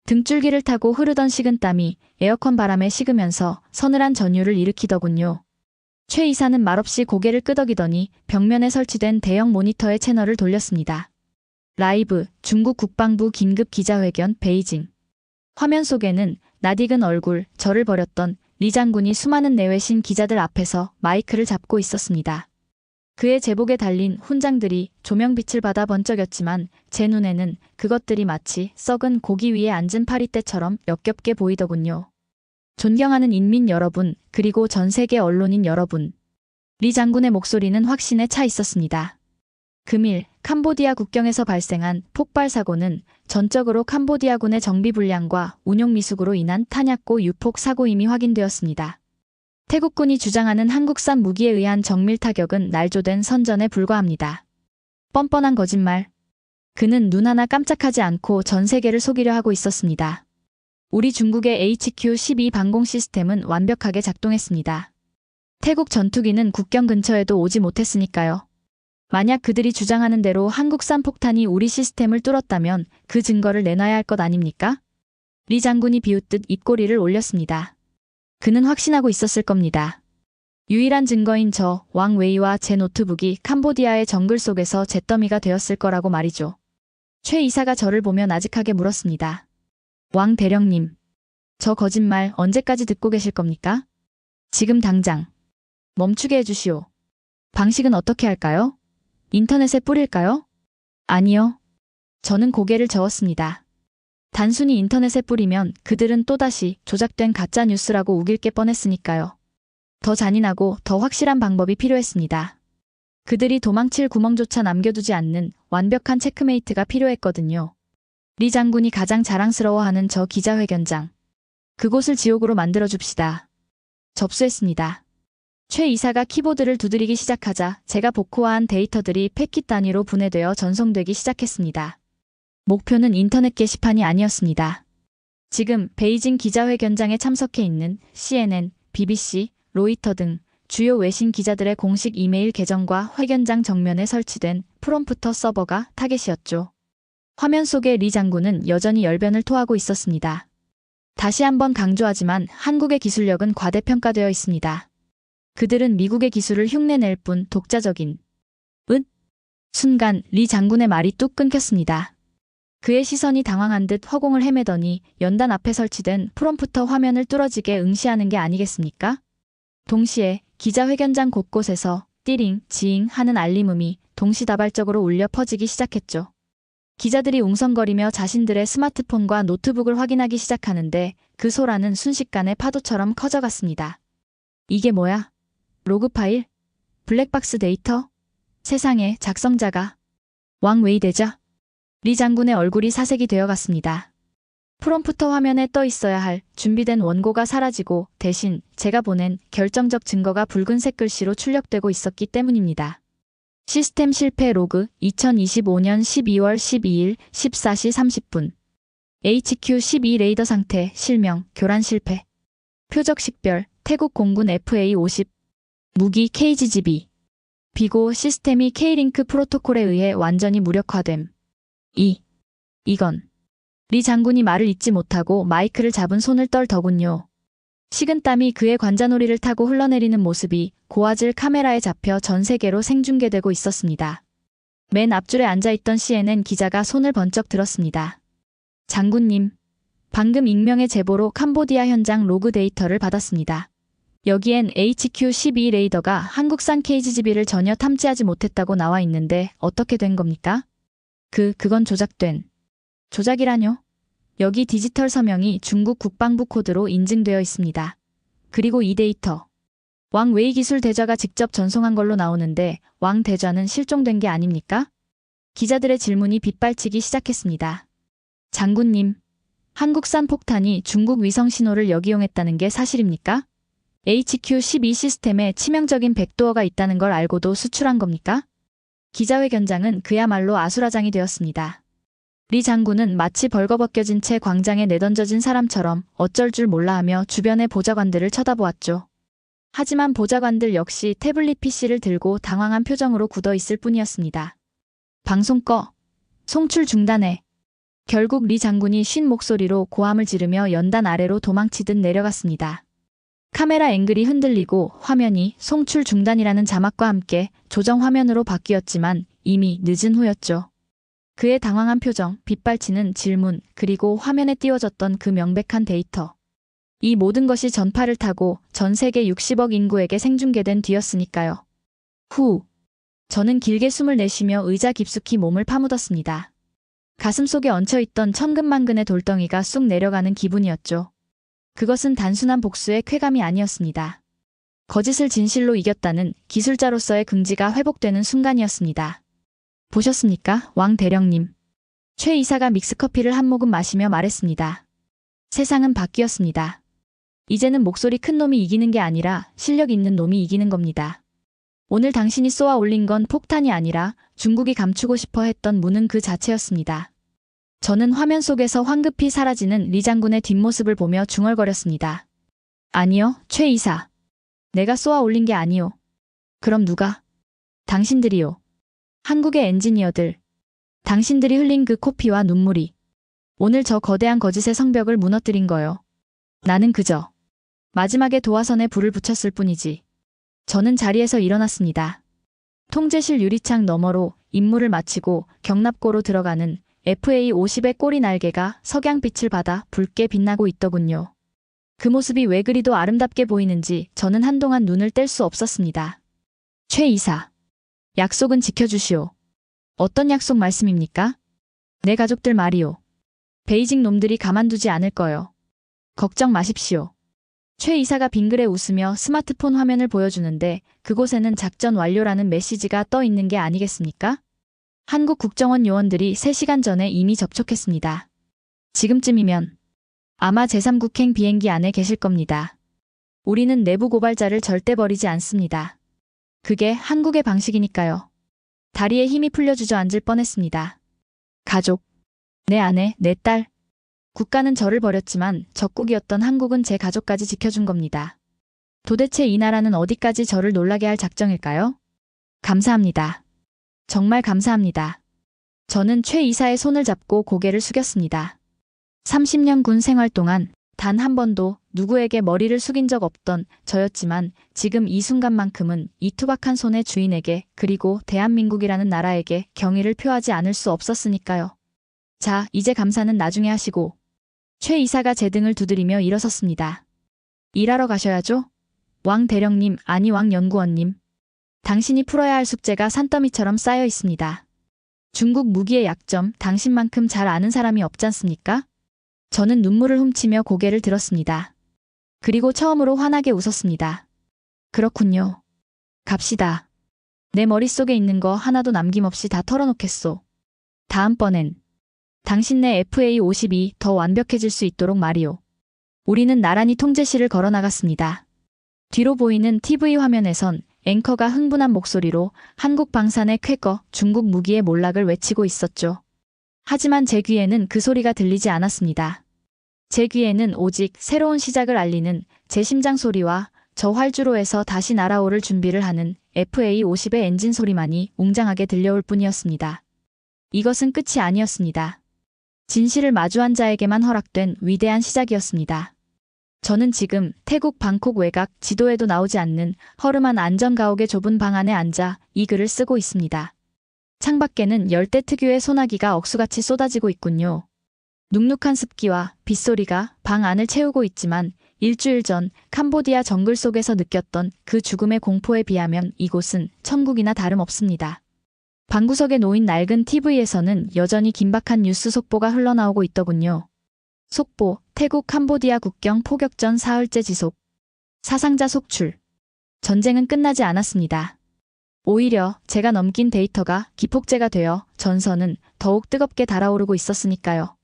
등줄기를 타고 흐르던 식은땀이 에어컨 바람에 식으면서 서늘한 전율을 일으키더군요. 최 이사는 말없이 고개를 끄덕이더니 벽면에 설치된 대형 모니터의 채널을 돌렸습니다. 라이브, 중국 국방부 긴급 기자회견 베이징. 화면 속에는 낯익은 얼굴, 저를 버렸던 리 장군이 수많은 내외신 기자들 앞에서 마이크를 잡고 있었습니다. 그의 제복에 달린 훈장들이 조명빛을 받아 번쩍였지만 제 눈에는 그것들이 마치 썩은 고기 위에 앉은 파리떼처럼 역겹게 보이더군요. 존경하는 인민 여러분, 그리고 전 세계 언론인 여러분. 리 장군의 목소리는 확신에 차 있었습니다. 금일 캄보디아 국경에서 발생한 폭발 사고는 전적으로 캄보디아군의 정비 불량과 운용 미숙으로 인한 탄약고 유폭 사고임이 확인되었습니다. 태국군이 주장하는 한국산 무기에 의한 정밀 타격은 날조된 선전에 불과합니다. 뻔뻔한 거짓말. 그는 눈 하나 깜짝하지 않고 전 세계를 속이려 하고 있었습니다. 우리 중국의 HQ-12 방공 시스템은 완벽하게 작동했습니다. 태국 전투기는 국경 근처에도 오지 못했으니까요. 만약 그들이 주장하는 대로 한국산 폭탄이 우리 시스템을 뚫었다면 그 증거를 내놔야 할 것 아닙니까? 리 장군이 비웃듯 입꼬리를 올렸습니다. 그는 확신하고 있었을 겁니다. 유일한 증거인 저 왕 웨이와 제 노트북이 캄보디아의 정글 속에서 잿더미가 되었을 거라고 말이죠. 최 이사가 저를 보며 나직하게 물었습니다. 왕 대령님, 저 거짓말 언제까지 듣고 계실 겁니까? 지금 당장 멈추게 해주시오. 방식은 어떻게 할까요? 인터넷에 뿌릴까요? 아니요. 저는 고개를 저었습니다. 단순히 인터넷에 뿌리면 그들은 또다시 조작된 가짜 뉴스라고 우길 게 뻔했으니까요. 더 잔인하고 더 확실한 방법이 필요했습니다. 그들이 도망칠 구멍조차 남겨두지 않는 완벽한 체크메이트가 필요했거든요. 리 장군이 가장 자랑스러워하는 저 기자회견장. 그곳을 지옥으로 만들어줍시다. 접수했습니다. 최 이사가 키보드를 두드리기 시작하자 제가 복구한 데이터들이 패킷 단위로 분해되어 전송되기 시작했습니다. 목표는 인터넷 게시판이 아니었습니다. 지금 베이징 기자회견장에 참석해 있는 CNN, BBC, 로이터 등 주요 외신 기자들의 공식 이메일 계정과 회견장 정면에 설치된 프롬프터 서버가 타겟이었죠. 화면 속의 리 장군은 여전히 열변을 토하고 있었습니다. 다시 한번 강조하지만 한국의 기술력은 과대평가되어 있습니다. 그들은 미국의 기술을 흉내낼 뿐 독자적인 순간 리 장군의 말이 뚝 끊겼습니다. 그의 시선이 당황한 듯 허공을 헤매더니 연단 앞에 설치된 프롬프터 화면을 뚫어지게 응시하는 게 아니겠습니까? 동시에 기자회견장 곳곳에서 띠링, 지잉 하는 알림음이 동시다발적으로 울려 퍼지기 시작했죠. 기자들이 웅성거리며 자신들의 스마트폰과 노트북을 확인하기 시작하는데 그 소란은 순식간에 파도처럼 커져갔습니다. 이게 뭐야? 로그 파일? 블랙박스 데이터? 세상에, 작성자가 왕 웨이대자? 리 장군의 얼굴이 사색이 되어갔습니다. 프롬프터 화면에 떠 있어야 할 준비된 원고가 사라지고 대신 제가 보낸 결정적 증거가 붉은색 글씨로 출력되고 있었기 때문입니다. 시스템 실패 로그 2025년 12월 12일 14시 30분 HQ-12 레이더 상태 실명 교란 실패 표적 식별 태국 공군 FA-50 무기 KGB 비고 시스템이 K-링크 프로토콜에 의해 완전히 무력화됨. 이건 리 장군이 말을 잇지 못하고 마이크를 잡은 손을 떨더군요. 식은땀이 그의 관자놀이를 타고 흘러내리는 모습이 고화질 카메라에 잡혀 전 세계로 생중계되고 있었습니다. 맨 앞줄에 앉아있던 CNN 기자가 손을 번쩍 들었습니다. 장군님, 방금 익명의 제보로 캄보디아 현장 로그 데이터를 받았습니다. 여기엔 HQ-12 레이더가 한국산 KGB를 전혀 탐지하지 못했다고 나와 있는데 어떻게 된 겁니까? 그건 조작이라뇨? 여기 디지털 서명이 중국 국방부 코드로 인증되어 있습니다. 그리고 이 데이터. 왕 웨이 기술 대좌가 직접 전송한 걸로 나오는데 왕 대좌는 실종된 게 아닙니까? 기자들의 질문이 빗발치기 시작했습니다. 장군님, 한국산 폭탄이 중국 위성 신호를 역이용했다는 게 사실입니까? HQ-12 시스템에 치명적인 백도어가 있다는 걸 알고도 수출한 겁니까? 기자회견장은 그야말로 아수라장이 되었습니다. 리 장군은 마치 벌거벗겨진 채 광장에 내던져진 사람처럼 어쩔 줄 몰라 하며 주변의 보좌관들을 쳐다보았죠. 하지만 보좌관들 역시 태블릿 PC를 들고 당황한 표정으로 굳어 있을 뿐이었습니다. 방송 꺼. 송출 중단해. 결국 리 장군이 쉰 목소리로 고함을 지르며 연단 아래로 도망치듯 내려갔습니다. 카메라 앵글이 흔들리고 화면이 송출 중단이라는 자막과 함께 조정 화면으로 바뀌었지만 이미 늦은 후였죠. 그의 당황한 표정, 빗발치는 질문, 그리고 화면에 띄워졌던 그 명백한 데이터. 이 모든 것이 전파를 타고 전 세계 60억 인구에게 생중계된 뒤였으니까요. 저는 길게 숨을 내쉬며 의자 깊숙이 몸을 파묻었습니다. 가슴속에 얹혀있던 천근만근의 돌덩이가 쑥 내려가는 기분이었죠. 그것은 단순한 복수의 쾌감이 아니었습니다. 거짓을 진실로 이겼다는 기술자로서의 긍지가 회복되는 순간이었습니다. 보셨습니까, 왕 대령님? 최 이사가 믹스커피를 한 모금 마시며 말했습니다. 세상은 바뀌었습니다. 이제는 목소리 큰 놈이 이기는 게 아니라 실력 있는 놈이 이기는 겁니다. 오늘 당신이 쏘아 올린 건 폭탄이 아니라 중국이 감추고 싶어 했던 무능 그 자체였습니다. 저는 화면 속에서 황급히 사라지는 리 장군의 뒷모습을 보며 중얼거렸습니다. 아니요, 최 이사. 내가 쏘아 올린 게 아니오. 그럼 누가? 당신들이요. 한국의 엔지니어들. 당신들이 흘린 그 코피와 눈물이 오늘 저 거대한 거짓의 성벽을 무너뜨린 거요. 나는 그저 마지막에 도화선에 불을 붙였을 뿐이지. 저는 자리에서 일어났습니다. 통제실 유리창 너머로 임무를 마치고 경납고로 들어가는 FA-50의 꼬리 날개가 석양빛을 받아 붉게 빛나고 있더군요. 그 모습이 왜 그리도 아름답게 보이는지 저는 한동안 눈을 뗄 수 없었습니다. 최 이사. 약속은 지켜주시오. 어떤 약속 말씀입니까? 내 가족들 말이요. 베이징 놈들이 가만두지 않을 거요. 걱정 마십시오. 최 이사가 빙그레 웃으며 스마트폰 화면을 보여주는데 그곳에는 작전 완료라는 메시지가 떠 있는 게 아니겠습니까? 한국 국정원 요원들이 3시간 전에 이미 접촉했습니다. 지금쯤이면 아마 제3국행 비행기 안에 계실 겁니다. 우리는 내부 고발자를 절대 버리지 않습니다. 그게 한국의 방식이니까요. 다리에 힘이 풀려 주저앉을 뻔했습니다. 가족, 내 아내, 내 딸. 국가는 저를 버렸지만 적국이었던 한국은 제 가족까지 지켜준 겁니다. 도대체 이 나라는 어디까지 저를 놀라게 할 작정일까요? 감사합니다. 정말 감사합니다. 저는 최 이사의 손을 잡고 고개를 숙였습니다. 30년 군 생활 동안 단 한 번도 누구에게 머리를 숙인 적 없던 저였지만 지금 이 순간만큼은 이 투박한 손의 주인에게 그리고 대한민국이라는 나라에게 경의를 표하지 않을 수 없었으니까요. 자, 이제 감사는 나중에 하시고. 최 이사가 제 등을 두드리며 일어섰습니다. 일하러 가셔야죠? 왕 대령님, 아니 왕 연구원님. 당신이 풀어야 할 숙제가 산더미처럼 쌓여 있습니다. 중국 무기의 약점, 당신만큼 잘 아는 사람이 없지 않습니까? 저는 눈물을 훔치며 고개를 들었습니다. 그리고 처음으로 환하게 웃었습니다. 그렇군요. 갑시다. 내 머릿속에 있는 거 하나도 남김없이 다 털어놓겠소. 다음번엔 당신네 FA52 더 완벽해질 수 있도록 말이오. 우리는 나란히 통제실을 걸어 나갔습니다. 뒤로 보이는 TV 화면에선 앵커가 흥분한 목소리로 한국 방산의 쾌거, 중국 무기의 몰락을 외치고 있었죠. 하지만 제 귀에는 그 소리가 들리지 않았습니다. 제 귀에는 오직 새로운 시작을 알리는 제 심장 소리와 저 활주로에서 다시 날아오를 준비를 하는 FA50의 엔진 소리만이 웅장하게 들려올 뿐이었습니다. 이것은 끝이 아니었습니다. 진실을 마주한 자에게만 허락된 위대한 시작이었습니다. 저는 지금 태국 방콕 외곽 지도에도 나오지 않는 허름한 안전가옥의 좁은 방 안에 앉아 이 글을 쓰고 있습니다. 창밖에는 열대 특유의 소나기가 억수같이 쏟아지고 있군요. 눅눅한 습기와 빗소리가 방 안을 채우고 있지만 일주일 전 캄보디아 정글 속에서 느꼈던 그 죽음의 공포에 비하면 이곳은 천국이나 다름없습니다. 방구석에 놓인 낡은 TV에서는 여전히 긴박한 뉴스 속보가 흘러나오고 있더군요. 속보, 태국 캄보디아 국경 포격전 사흘째 지속. 사상자 속출. 전쟁은 끝나지 않았습니다. 오히려 제가 넘긴 데이터가 기폭제가 되어 전선은 더욱 뜨겁게 달아오르고 있었으니까요.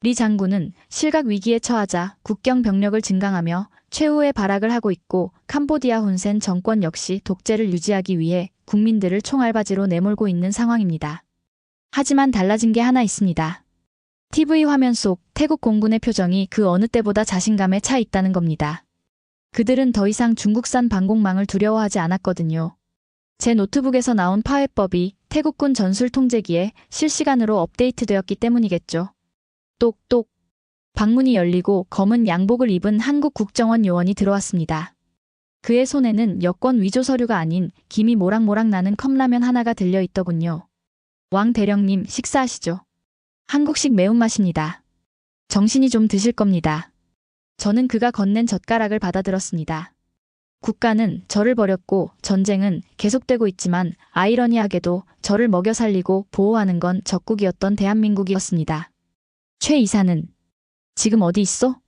리 장군은 실각 위기에 처하자 국경 병력을 증강하며 최후의 발악을 하고 있고 캄보디아 훈센 정권 역시 독재를 유지하기 위해 국민들을 총알바지로 내몰고 있는 상황입니다. 하지만 달라진 게 하나 있습니다. TV 화면 속 태국 공군의 표정이 그 어느 때보다 자신감에 차 있다는 겁니다. 그들은 더 이상 중국산 방공망을 두려워하지 않았거든요. 제 노트북에서 나온 파회법이 태국군 전술 통제기에 실시간으로 업데이트되었기 때문이겠죠. 똑똑. 방문이 열리고 검은 양복을 입은 한국 국정원 요원이 들어왔습니다. 그의 손에는 여권 위조 서류가 아닌 김이 모락모락 나는 컵라면 하나가 들려 있더군요. 왕 대령님 식사하시죠. 한국식 매운맛입니다. 정신이 좀 드실 겁니다. 저는 그가 건넨 젓가락을 받아들었습니다. 국가는 저를 버렸고 전쟁은 계속되고 있지만 아이러니하게도 저를 먹여 살리고 보호하는 건 적국이었던 대한민국이었습니다. 최 이사는 지금 어디 있어?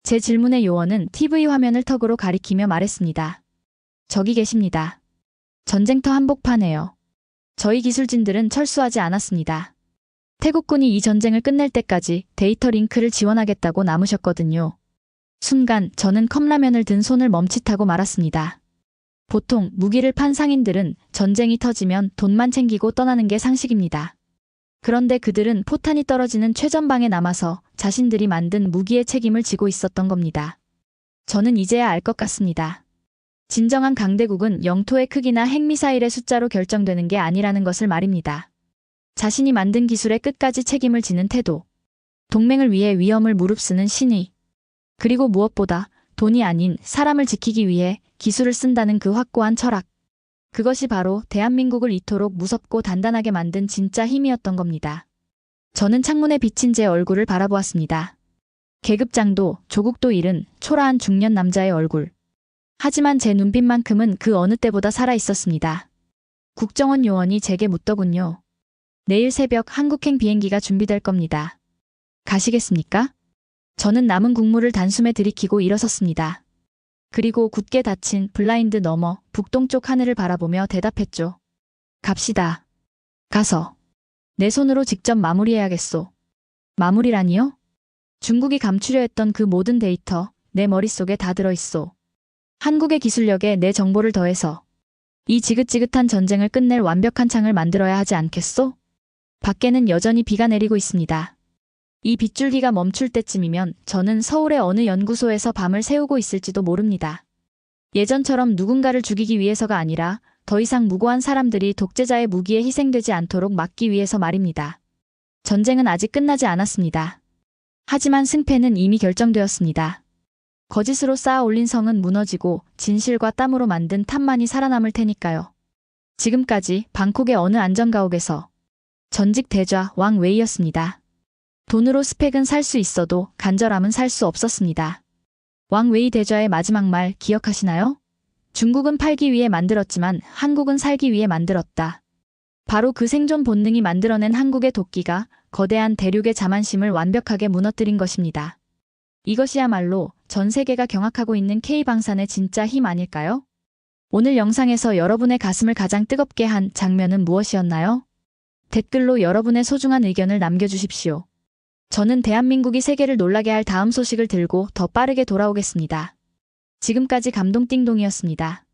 제 질문에 요원은 TV 화면을 턱으로 가리키며 말했습니다. 저기 계십니다. 전쟁터 한복판에요. 저희 기술진들은 철수하지 않았습니다. 태국군이 이 전쟁을 끝낼 때까지 데이터 링크를 지원하겠다고 남으셨거든요. 순간 저는 컵라면을 든 손을 멈칫하고 말았습니다. 보통 무기를 판 상인들은 전쟁이 터지면 돈만 챙기고 떠나는 게 상식입니다. 그런데 그들은 포탄이 떨어지는 최전방에 남아서 자신들이 만든 무기의 책임을 지고 있었던 겁니다. 저는 이제야 알 것 같습니다. 진정한 강대국은 영토의 크기나 핵미사일의 숫자로 결정되는 게 아니라는 것을 말입니다. 자신이 만든 기술의 끝까지 책임을 지는 태도. 동맹을 위해 위험을 무릅쓰는 신의. 그리고 무엇보다 돈이 아닌 사람을 지키기 위해 기술을 쓴다는 그 확고한 철학. 그것이 바로 대한민국을 이토록 무섭고 단단하게 만든 진짜 힘이었던 겁니다. 저는 창문에 비친 제 얼굴을 바라보았습니다. 계급장도 조국도 잃은 초라한 중년 남자의 얼굴. 하지만 제 눈빛만큼은 그 어느 때보다 살아있었습니다. 국정원 요원이 제게 묻더군요. 내일 새벽 한국행 비행기가 준비될 겁니다. 가시겠습니까? 저는 남은 국물을 단숨에 들이키고 일어섰습니다. 그리고 굳게 닫힌 블라인드 너머 북동쪽 하늘을 바라보며 대답했죠. 갑시다. 가서 내 손으로 직접 마무리해야겠소. 마무리라니요? 중국이 감추려 했던 그 모든 데이터 내 머릿속에 다 들어있소. 한국의 기술력에 내 정보를 더해서 이 지긋지긋한 전쟁을 끝낼 완벽한 창을 만들어야 하지 않겠소? 밖에는 여전히 비가 내리고 있습니다. 이 빗줄기가 멈출 때쯤이면 저는 서울의 어느 연구소에서 밤을 새우고 있을지도 모릅니다. 예전처럼 누군가를 죽이기 위해서가 아니라 더 이상 무고한 사람들이 독재자의 무기에 희생되지 않도록 막기 위해서 말입니다. 전쟁은 아직 끝나지 않았습니다. 하지만 승패는 이미 결정되었습니다. 거짓으로 쌓아 올린 성은 무너지고 진실과 땀으로 만든 탑만이 살아남을 테니까요. 지금까지 방콕의 어느 안전가옥에서 전직 대좌 왕 웨이였습니다. 돈으로 스펙은 살 수 있어도 간절함은 살 수 없었습니다. 왕 웨이 대좌의 마지막 말 기억하시나요? 중국은 팔기 위해 만들었지만 한국은 살기 위해 만들었다. 바로 그 생존 본능이 만들어낸 한국의 도끼가 거대한 대륙의 자만심을 완벽하게 무너뜨린 것입니다. 이것이야말로 전 세계가 경악하고 있는 K방산의 진짜 힘 아닐까요? 오늘 영상에서 여러분의 가슴을 가장 뜨겁게 한 장면은 무엇이었나요? 댓글로 여러분의 소중한 의견을 남겨주십시오. 저는 대한민국이 세계를 놀라게 할 다음 소식을 들고 더 빠르게 돌아오겠습니다. 지금까지 감동띵동이었습니다.